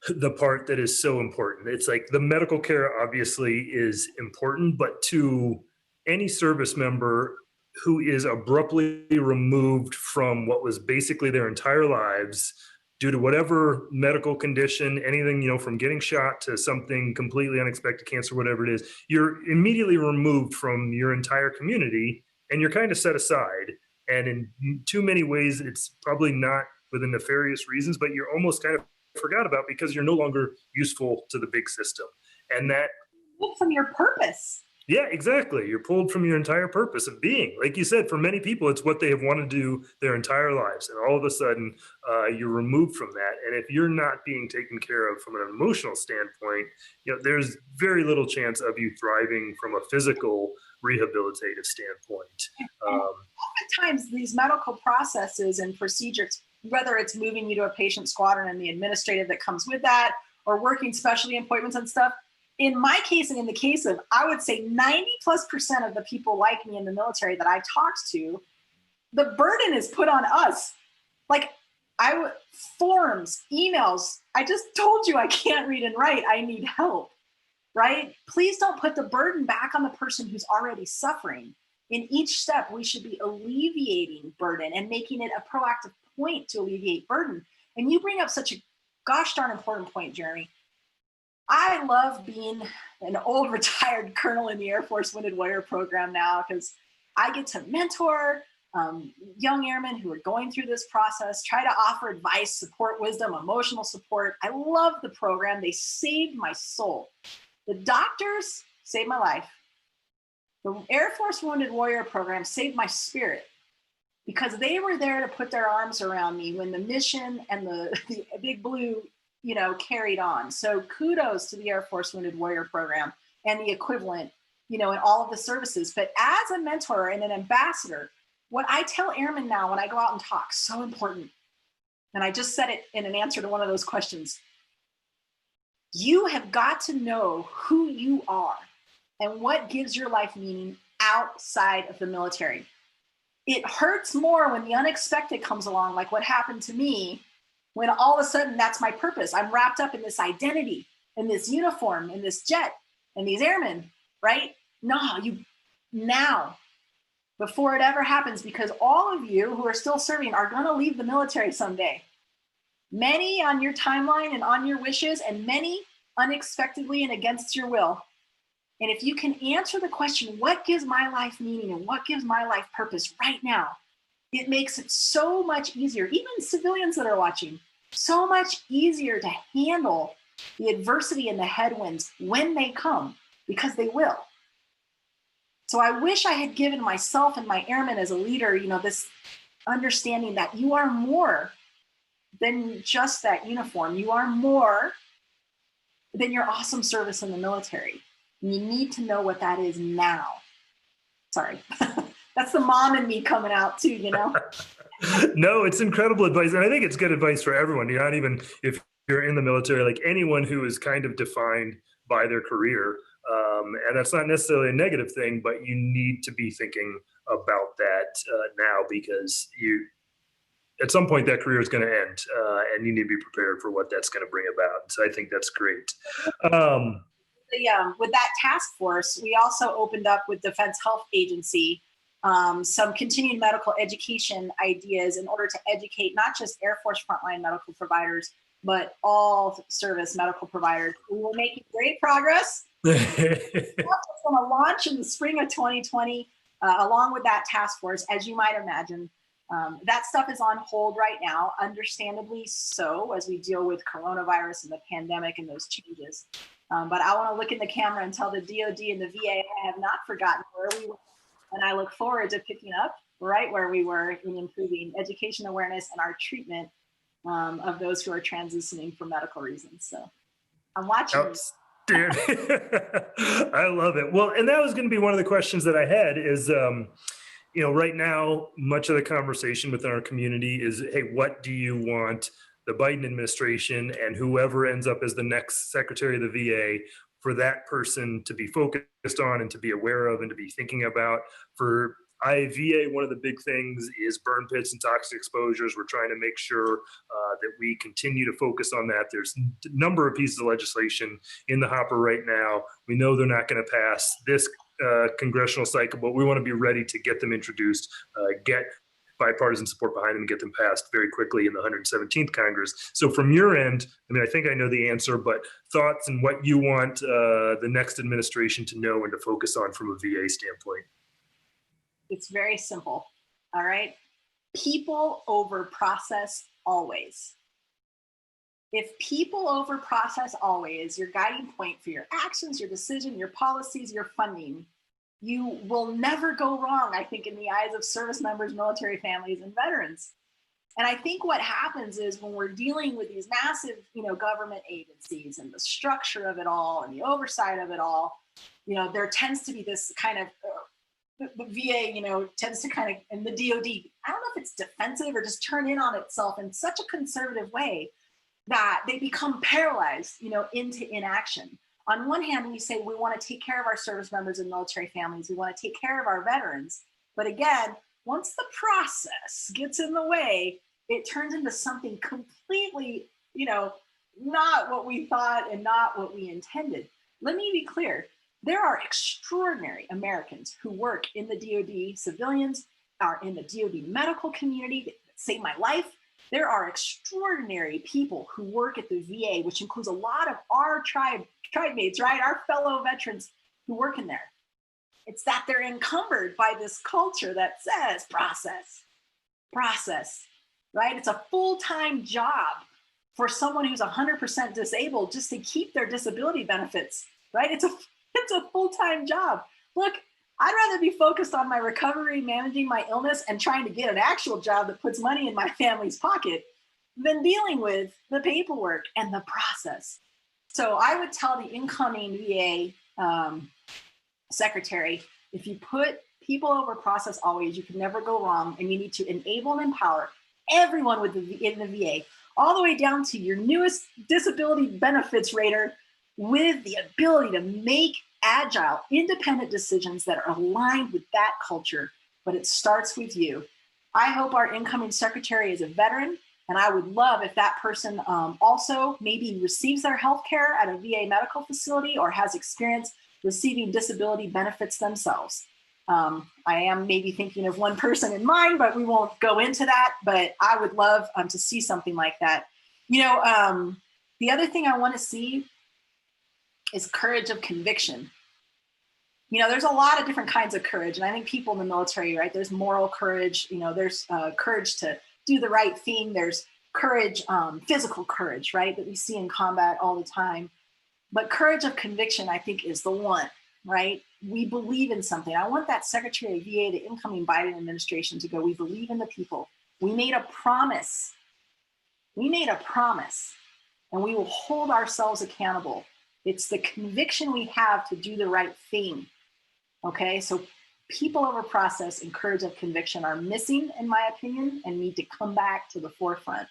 Speaker 1: the part that is so important. It's like the medical care obviously is important, but to any service member who is abruptly removed from what was basically their entire lives due to whatever medical condition, anything, from getting shot to something completely unexpected, cancer, whatever it is, you're immediately removed from your entire community and you're kind of set aside. And in too many ways, it's probably not within nefarious reasons, but you're almost kind of forgot about because you're no longer useful to the big system. And that
Speaker 2: from your purpose.
Speaker 1: Yeah, exactly. You're pulled from your entire purpose of being. Like you said, for many people, it's what they have wanted to do their entire lives. And all of a sudden, you're removed from that. And if you're not being taken care of from an emotional standpoint, there's very little chance of you thriving from a physical rehabilitative standpoint.
Speaker 2: Oftentimes, these medical processes and procedures, whether it's moving you to a patient squadron and the administrative that comes with that, or working specialty appointments and stuff, in my case and in the case of, I would say 90+% of the people like me in the military that I talked to, the burden is put on us. Like forms, emails, I just told you I can't read and write, I need help, right? Please don't put the burden back on the person who's already suffering. In each step, we should be alleviating burden and making it a proactive point to alleviate burden. And you bring up such a gosh darn important point, Jeremy. I love being an old retired colonel in the Air Force Wounded Warrior Program now because I get to mentor young airmen who are going through this process, try to offer advice, support, wisdom, emotional support. I love the program. They saved my soul. The doctors saved my life. The Air Force Wounded Warrior Program saved my spirit because they were there to put their arms around me when the mission and the big blue carried on. So kudos to the Air Force Wounded Warrior Program and the equivalent, in all of the services. But as a mentor and an ambassador, what I tell airmen now when I go out and talk, so important. And I just said it in an answer to one of those questions. You have got to know who you are and what gives your life meaning outside of the military. It hurts more when the unexpected comes along, like what happened to me, when all of a sudden that's my purpose. I'm wrapped up in this identity, in this uniform, in this jet, and these airmen, right? No, now, before it ever happens, because all of you who are still serving are gonna leave the military someday. Many on your timeline and on your wishes, and many unexpectedly and against your will. And if you can answer the question, what gives my life meaning and what gives my life purpose right now, it makes it so much easier, even civilians that are watching, so much easier to handle the adversity and the headwinds when they come, because they will. So I wish I had given myself and my airmen as a leader, this understanding that you are more than just that uniform. You are more than your awesome service in the military. And you need to know what that is now. Sorry. That's the mom in me coming out too,
Speaker 1: No, it's incredible advice. And I think it's good advice for everyone. You're not even, if you're in the military, like anyone who is kind of defined by their career. And that's not necessarily a negative thing, but you need to be thinking about that now, because at some point that career is going to end, and you need to be prepared for what that's going to bring about. So I think that's great.
Speaker 2: With that task force, we also opened up with Defense Health Agency some continuing medical education ideas in order to educate not just Air Force frontline medical providers, but all service medical providers. We were making great progress. It's going to launch in the spring of 2020, along with that task force, as you might imagine. That stuff is on hold right now, understandably so, as we deal with coronavirus and the pandemic and those changes. But I want to look in the camera and tell the DoD and the VA I have not forgotten where we were. And I look forward to picking up right where we were in improving education awareness and our treatment of those who are transitioning for medical reasons. So I'm watching.
Speaker 1: I love it. Well, and that was going to be one of the questions that I had is, right now, much of the conversation within our community is, hey, what do you want the Biden administration and whoever ends up as the next Secretary of the VA, for that person to be focused on and to be aware of and to be thinking about? For IVA, one of the big things is burn pits and toxic exposures. We're trying to make sure that we continue to focus on that. There's a number of pieces of legislation in the hopper right now. We know they're not going to pass this congressional cycle, but we want to be ready to get them introduced, get bipartisan support behind them, and get them passed very quickly in the 117th Congress. So from your end, I think I know the answer, but thoughts and what you want the next administration to know and to focus on from a VA standpoint.
Speaker 2: It's very simple. All right. People over process always. If people over process always, your guiding point for your actions, your decision, your policies, your funding, you will never go wrong, I think, in the eyes of service members, military families, and veterans. And I think what happens is when we're dealing with these massive, government agencies and the structure of it all and the oversight of it all, there tends to be this kind of the VA, tends to kind of, and the DoD, I don't know if it's defensive or just turn in on itself in such a conservative way that they become paralyzed, into inaction. On one hand, we say we want to take care of our service members and military families. We want to take care of our veterans. But again, once the process gets in the way, it turns into something completely, not what we thought and not what we intended. Let me be clear. There are extraordinary Americans who work in the DoD, civilians are in the DoD medical community that saved my life. There are extraordinary people who work at the VA, which includes a lot of our tribe mates, right? Our fellow veterans who work in there. It's that they're encumbered by this culture that says process, right? It's a full-time job for someone who's 100% disabled just to keep their disability benefits, right? It's a full-time job. Look, I'd rather be focused on my recovery, managing my illness, and trying to get an actual job that puts money in my family's pocket than dealing with the paperwork and the process. So I would tell the incoming VA secretary, if you put people over process always, you can never go wrong, and you need to enable and empower everyone in the VA, all the way down to your newest disability benefits rater, with the ability to make agile, independent decisions that are aligned with that culture. But it starts with you. I hope our incoming secretary is a veteran, and I would love if that person also maybe receives their health care at a VA medical facility or has experience receiving disability benefits themselves. I am maybe thinking of one person in mind, but we won't go into that. But I would love to see something like that. The other thing I want to see is courage of conviction. There's a lot of different kinds of courage. And I think people in the military, right, there's moral courage, there's courage to do the right thing. There's courage, physical courage, right, that we see in combat all the time. But courage of conviction, I think, is the one. right? We believe in something. I want that Secretary of VA, the incoming Biden administration, to go, we believe in the people. We made a promise. We made a promise, and we will hold ourselves accountable. It's the conviction we have to do the right thing. Okay, so people over process and courage of conviction are missing, in my opinion, and need to come back to the forefront.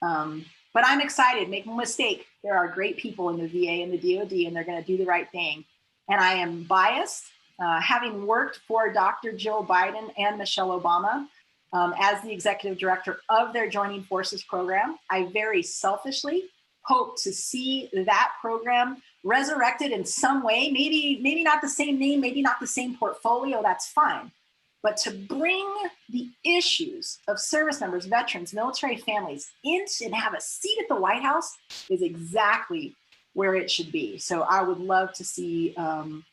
Speaker 2: But I'm excited. Make no mistake, there are great people in the VA and the DoD, and they're going to do the right thing. And I am biased, having worked for Dr. Joe Biden and Michelle Obama as the executive director of their Joining Forces program. I very selfishly hope to see that program resurrected in some way. Maybe not the same name, maybe not the same portfolio. That's fine. But to bring the issues of service members, veterans, military families into and have a seat at the White House is exactly where it should be. So I would love to see, I'm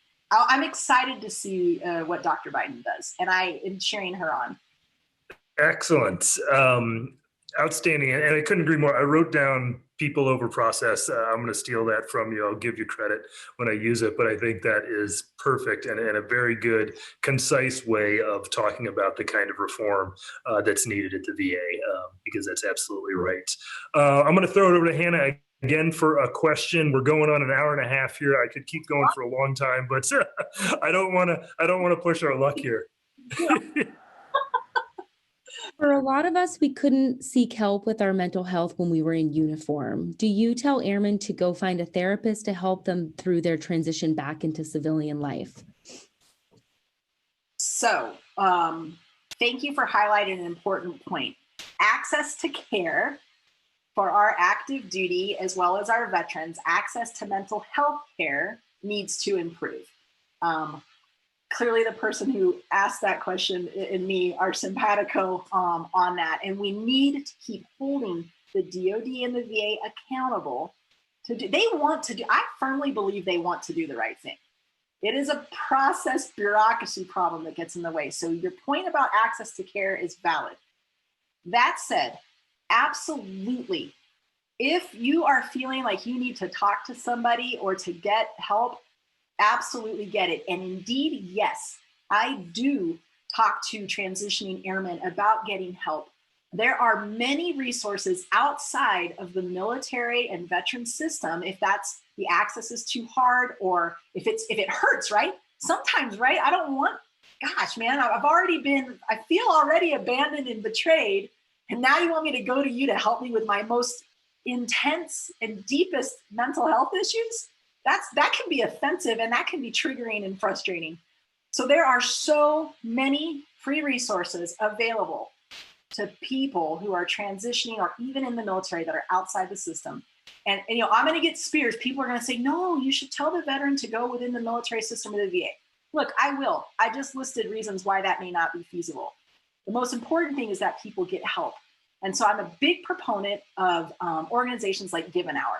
Speaker 2: excited to see what Dr. Biden does, and I am cheering her on.
Speaker 1: Excellent. Outstanding. And I couldn't agree more. I wrote down people over process. I'm going to steal that from you. I'll give you credit when I use it, but I think that is perfect and a very good, concise way of talking about the kind of reform that's needed at the VA, because that's absolutely right. I'm going to throw it over to Hannah again for a question. We're going on an hour and a half here. I could keep going for a long time, but I don't want to push our luck here.
Speaker 3: For a lot of us, we couldn't seek help with our mental health when we were in uniform. Do you tell airmen to go find a therapist to help them through their transition back into civilian life?
Speaker 2: So, thank you for highlighting an important point. Access to care for our active duty, as well as our veterans, access to mental health care needs to improve. Clearly the person who asked that question and me are simpatico on that. And we need to keep holding the DoD and the VA accountable to do, they want to do, I firmly believe they want to do the right thing. It is a process bureaucracy problem that gets in the way. So your point about access to care is valid. That said, absolutely, if you are feeling like you need to talk to somebody or to get help, absolutely get it. And indeed, yes, I do talk to transitioning airmen about getting help. There are many resources outside of the military and veteran system if that's the access is too hard or if it hurts, right? Sometimes, right? I don't want, gosh, man, I feel already abandoned and betrayed. And now you want me to go to you to help me with my most intense and deepest mental health issues? That can be offensive and that can be triggering and frustrating. So there are so many free resources available to people who are transitioning or even in the military that are outside the system. And I'm going to get spears. People are going to say, no, you should tell the veteran to go within the military system of the VA. Look, I will. I just listed reasons why that may not be feasible. The most important thing is that people get help. And so I'm a big proponent of organizations like Give an Hour.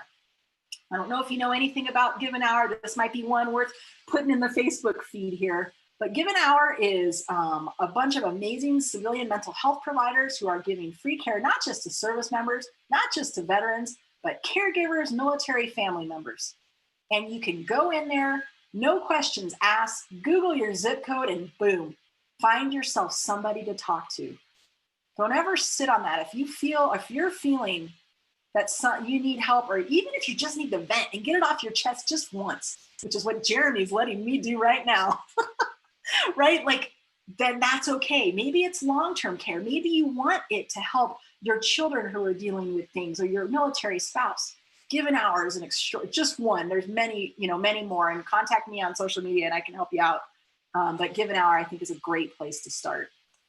Speaker 2: I don't know if you know anything about Give an Hour. This might be one worth putting in the Facebook feed here. But Give an Hour is a bunch of amazing civilian mental health providers who are giving free care, not just to service members, not just to veterans, but caregivers, military family members. And you can go in there, no questions asked, Google your zip code, and boom, find yourself somebody to talk to. Don't ever sit on that. If you're feeling that you need help, or even if you just need to vent and get it off your chest just once, which is what Jeremy's letting me do right now, right? Like, then that's okay. Maybe it's long-term care. Maybe you want it to help your children who are dealing with things or your military spouse. Give an Hour is just one. There's many more, and contact me on social media and I can help you out. But Give an Hour, I think, is a great place to start.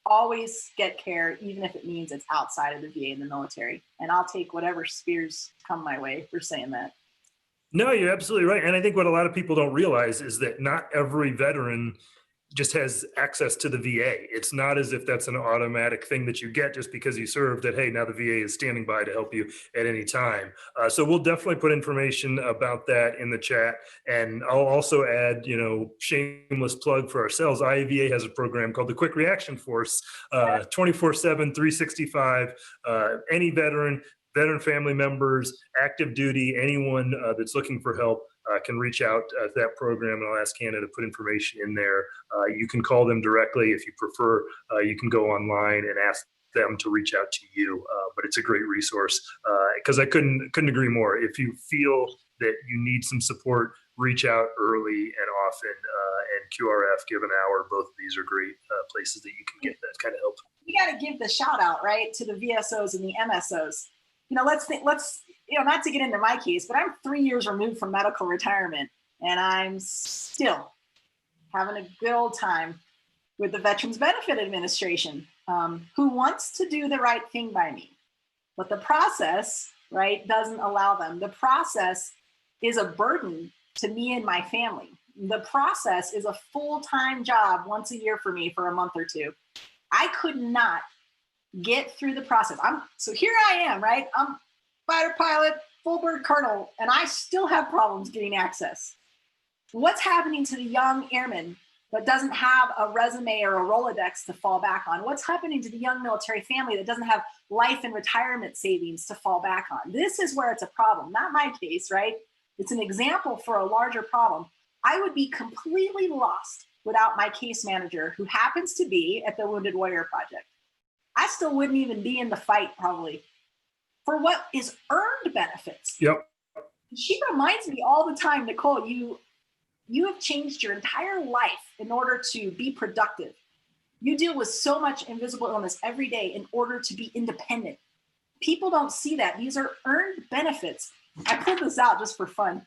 Speaker 2: Always get care, even if it means it's outside of the VA and the military. And I'll take whatever spears come my way for saying that.
Speaker 1: No, you're absolutely right. And I think what a lot of people don't realize is that not every veteran just has access to the VA. It's not as if that's an automatic thing that you get just because you served, that, hey, now the VA is standing by to help you at any time. So we'll definitely put information about that in the chat. And I'll also add, shameless plug for ourselves. IAVA has a program called the Quick Reaction Force, 24/7, 365, any veteran family members, active duty, anyone that's looking for help, can reach out to that program, and I'll ask Hannah to put information in there. You can call them directly if you prefer. You can go online and ask them to reach out to you. But it's a great resource because I couldn't agree more. If you feel that you need some support, reach out early and often. And QRF, Give an Hour, both of these are great places that you can get that kind of help.
Speaker 2: You got to give the shout out, right, to the VSOs and the MSOs. Let's not to get into my case, but I'm 3 years removed from medical retirement, and I'm still having a good old time with the Veterans Benefit Administration, who wants to do the right thing by me. But the process, right, doesn't allow them. The process is a burden to me and my family. The process is a full-time job once a year for me for a month or two. I could not get through the process. So here I am, right? I'm fighter pilot, full bird colonel, and I still have problems getting access. What's happening to the young airman that doesn't have a resume or a Rolodex to fall back on? What's happening to the young military family that doesn't have life and retirement savings to fall back on? This is where it's a problem, not my case, right? It's an example for a larger problem. I would be completely lost without my case manager, who happens to be at the Wounded Warrior Project. I still wouldn't even be in the fight probably for what is earned benefits.
Speaker 1: Yep.
Speaker 2: She reminds me all the time, Nicole, you have changed your entire life in order to be productive. You deal with so much invisible illness every day in order to be independent. People don't see that. These are earned benefits. I pulled this out just for fun.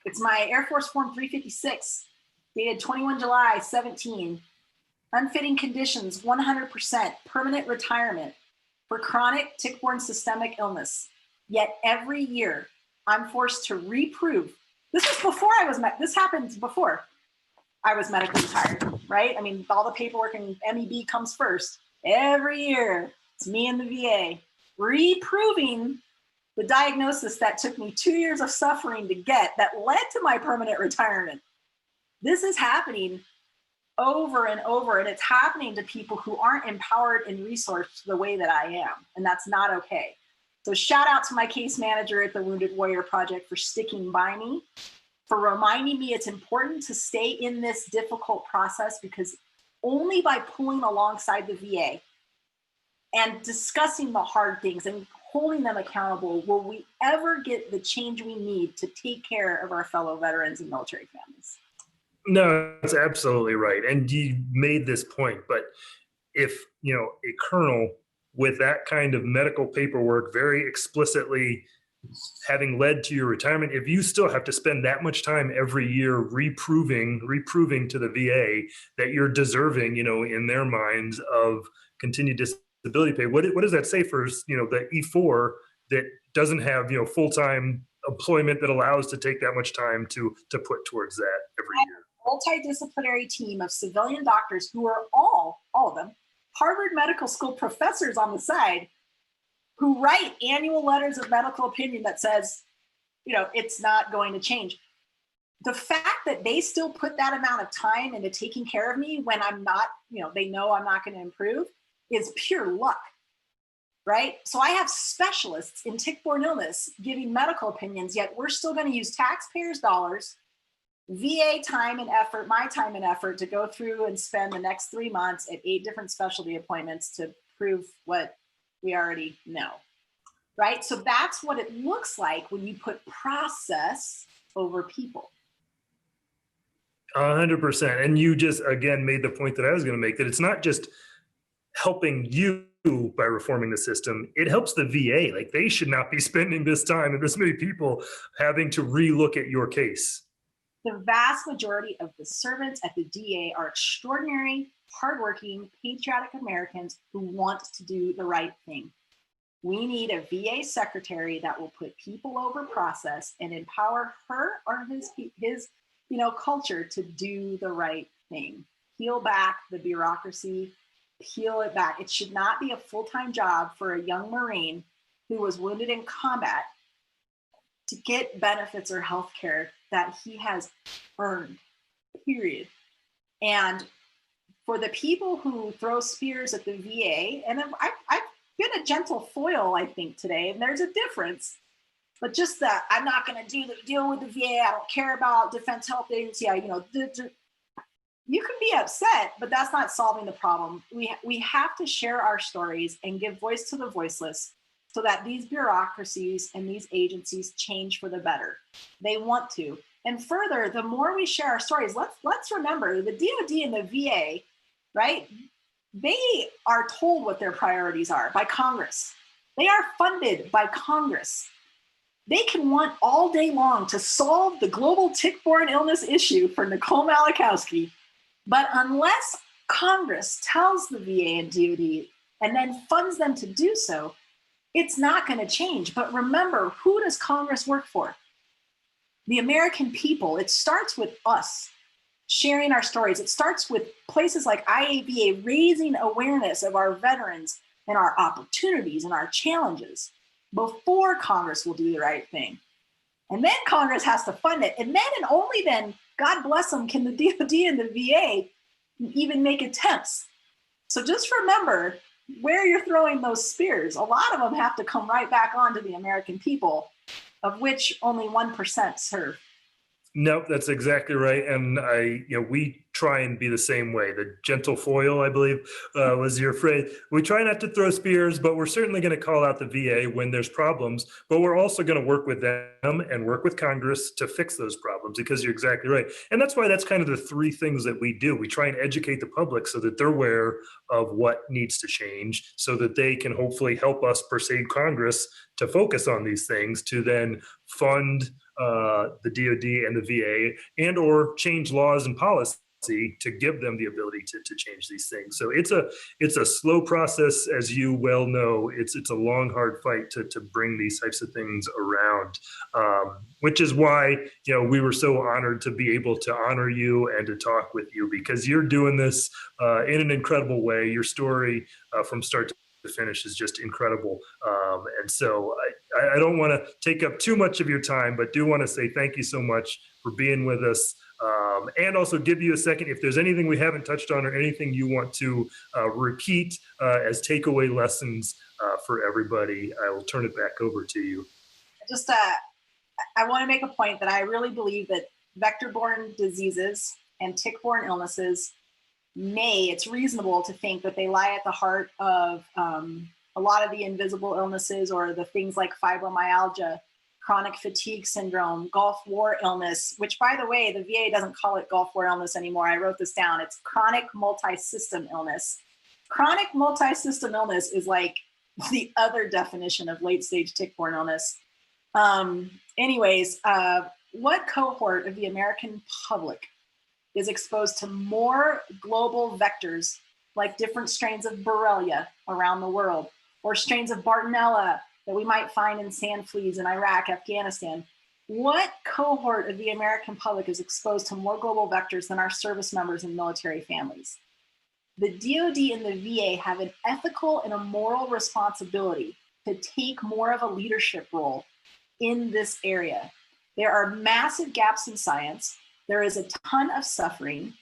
Speaker 2: It's my Air Force Form 356, dated 21 July 17. Unfitting conditions, 100% permanent retirement for chronic tick-borne systemic illness. Yet every year, I'm forced to reprove. This is before I was, this happened before I was medically retired, right? I mean, all the paperwork and MEB comes first. Every year, it's me and the VA reproving the diagnosis that took me 2 years of suffering to get that led to my permanent retirement. This is happening over and over, and it's happening to people who aren't empowered and resourced the way that I am, and that's not okay. So shout out to my case manager at the Wounded Warrior Project for sticking by me, for reminding me it's important to stay in this difficult process, because only by pulling alongside the VA and discussing the hard things and holding them accountable will we ever get the change we need to take care of our fellow veterans and military families.
Speaker 1: No, that's absolutely right. And you made this point, but if, a colonel with that kind of medical paperwork very explicitly having led to your retirement, if you still have to spend that much time every year reproving to the VA that you're deserving, in their minds, of continued disability pay, what does that say for, the E4 that doesn't have, full-time employment that allows to take that much time to put towards that every year?
Speaker 2: Multidisciplinary team of civilian doctors who are all of them, Harvard Medical School professors on the side, who write annual letters of medical opinion that says, it's not going to change. The fact that they still put that amount of time into taking care of me when I'm not, they know I'm not going to improve, is pure luck, right? So I have specialists in tick-borne illness giving medical opinions, yet we're still going to use taxpayers' dollars, VA time and effort, my time and effort, to go through and spend the next 3 months at 8 different specialty appointments to prove what we already know, right? So that's what it looks like when you put process over people.
Speaker 1: 100%. And you just, again, made the point that I was going to make, that it's not just helping you by reforming the system, it helps the VA. Like, they should not be spending this time and this many people having to relook at your case.
Speaker 2: The vast majority of the servants at the DA are extraordinary, hardworking, patriotic Americans who want to do the right thing. We need a VA secretary that will put people over process and empower her or his culture to do the right thing. Peel back the bureaucracy, peel it back. It should not be a full-time job for a young Marine who was wounded in combat to get benefits or health care that he has earned, period. And for the people who throw spears at the VA, and I've been a gentle foil, I think, today, and there's a difference. But just that, I'm not going to deal with the VA. I don't care about Defense Health Agency. You can be upset, but that's not solving the problem. We have to share our stories and give voice to the voiceless so that these bureaucracies and these agencies change for the better. They want to. And further, the more we share our stories, let's remember the DoD and the VA, right? They are told what their priorities are by Congress. They are funded by Congress. They can want all day long to solve the global tick-borne illness issue for Nicole Malachowski. But unless Congress tells the VA and DoD and then funds them to do so, it's not going to change. But remember, who does Congress work for? The American people. It starts with us sharing our stories. It starts with places like IAVA raising awareness of our veterans and our opportunities and our challenges before Congress will do the right thing. And then Congress has to fund it. And then and only then, God bless them, can the DoD and the VA even make attempts. So just remember where you're throwing those spears. A lot of them have to come right back onto the American people, of which only 1% serve.
Speaker 1: Nope, that's exactly right. And we try and be the same way. The gentle foil, I believe, was your phrase. We try not to throw spears, but we're certainly going to call out the VA when there's problems. But we're also going to work with them and work with Congress to fix those problems, because you're exactly right. And that's why that's kind of the three things that we do. We try and educate the public so that they're aware of what needs to change, so that they can hopefully help us persuade Congress to focus on these things, to then fund the DoD and the VA, and or change laws and policy to give them the ability to change these things. So it's a slow process, as you well know. It's a long, hard fight to bring these types of things around, which is why we were so honored to be able to honor you and to talk with you, because you're doing this in an incredible way. Your story from start to finish is just incredible. And so I don't want to take up too much of your time, but do want to say thank you so much for being with us. And also give you a second, if there's anything we haven't touched on or anything you want to repeat as takeaway lessons for everybody, I will turn it back over to you.
Speaker 2: Just, I want to make a point that I really believe that vector-borne diseases and tick-borne illnesses it's reasonable to think that they lie at the heart of a lot of the invisible illnesses, or the things like fibromyalgia, chronic fatigue syndrome, Gulf War illness, which, by the way, the VA doesn't call it Gulf War illness anymore. I wrote this down. It's chronic multi-system illness. Chronic multi-system illness is like the other definition of late-stage tick-borne illness. What cohort of the American public is exposed to more global vectors, like different strains of Borrelia around the world, or strains of Bartonella that we might find in sand fleas in Iraq, Afghanistan? What cohort of the American public is exposed to more global vectors than our service members and military families? The DoD and the VA have an ethical and a moral responsibility to take more of a leadership role in this area. There are massive gaps in science. There is a ton of suffering.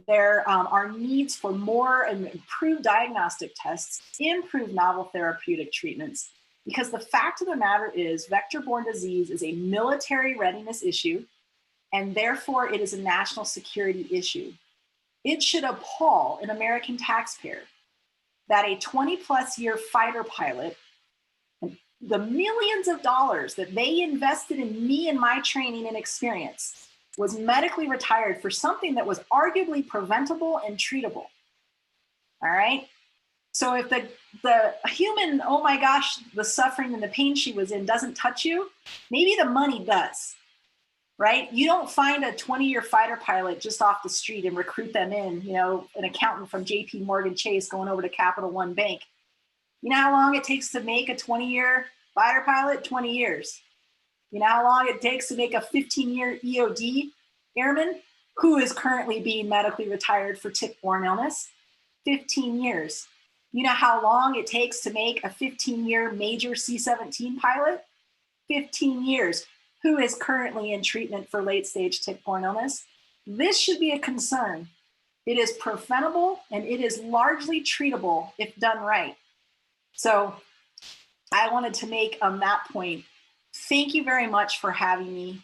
Speaker 2: There are needs for more and improved diagnostic tests, improved novel therapeutic treatments, because the fact of the matter is vector-borne disease is a military readiness issue, and therefore it is a national security issue. It should appall an American taxpayer that a 20-plus year fighter pilot, the millions of dollars that they invested in me and my training and experience, was medically retired for something that was arguably preventable and treatable. All right? So if the human, oh my gosh, the suffering and the pain she was in doesn't touch you, maybe the money does, right? You don't find a 20-year fighter pilot just off the street and recruit them in, an accountant from JP Morgan Chase going over to Capital One Bank. You know how long it takes to make a 20-year fighter pilot? 20 years. You know how long it takes to make a 15-year EOD airman who is currently being medically retired for tick-borne illness? 15 years. You know how long it takes to make a 15-year major C-17 pilot? 15 years. Who is currently in treatment for late-stage tick-borne illness? This should be a concern. It is preventable and it is largely treatable if done right. So I wanted to make that point Thank you very much for having me.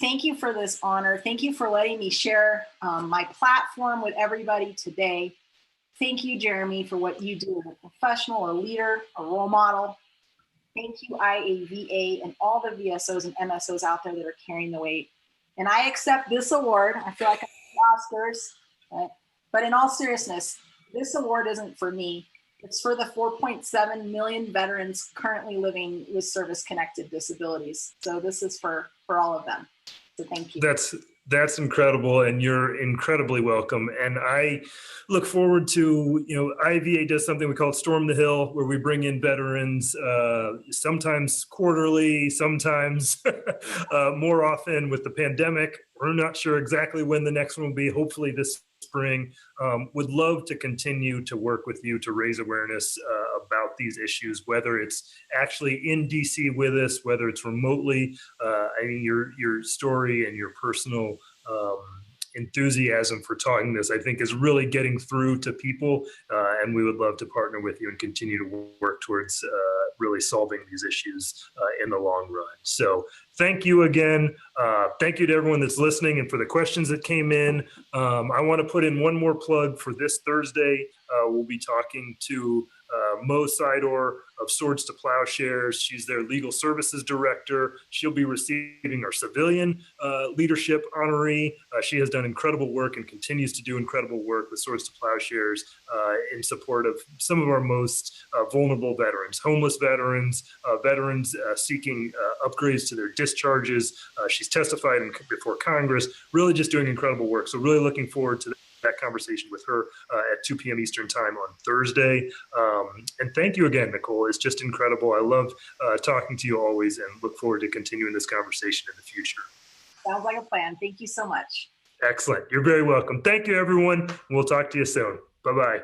Speaker 2: Thank you for this honor. Thank you for letting me share my platform with everybody today. Thank you, Jeremy, for what you do as a professional, a leader, a role model. Thank you, IAVA, and all the VSOs and MSOs out there that are carrying the weight. And I accept this award. I feel like I'm the Oscars, but in all seriousness, this award isn't for me. It's for the 4.7 million veterans currently living with service-connected disabilities. So this is for all of them. So thank you.
Speaker 1: That's incredible, and you're incredibly welcome. And I look forward to, IVA does something we call Storm the Hill, where we bring in veterans, sometimes quarterly, sometimes more often. With the pandemic, we're not sure exactly when the next one will be, hopefully this spring. Would love to continue to work with you to raise awareness about these issues, whether it's actually in DC with us, whether it's remotely. I mean, your story and your personal enthusiasm for talking this, I think, is really getting through to people, and we would love to partner with you and continue to work towards really solving these issues in the long run. So thank you again. Thank you to everyone that's listening and for the questions that came in. I want to put in one more plug for this Thursday. We'll be talking to Mo Sidor of Swords to Plowshares. She's their legal services director. She'll be receiving our civilian leadership honoree. She has done incredible work and continues to do incredible work with Swords to Plowshares in support of some of our most vulnerable veterans, homeless veterans, veterans seeking upgrades to their discharges. She's testified before Congress, really just doing incredible work. So really looking forward to that conversation with her at 2 p.m. Eastern time on Thursday. And thank you again, Nicole. It's just incredible. I love talking to you always, and look forward to continuing this conversation in the future.
Speaker 2: Sounds like a plan. Thank you so much.
Speaker 1: Excellent. You're very welcome. Thank you, everyone. We'll talk to you soon. Bye-bye.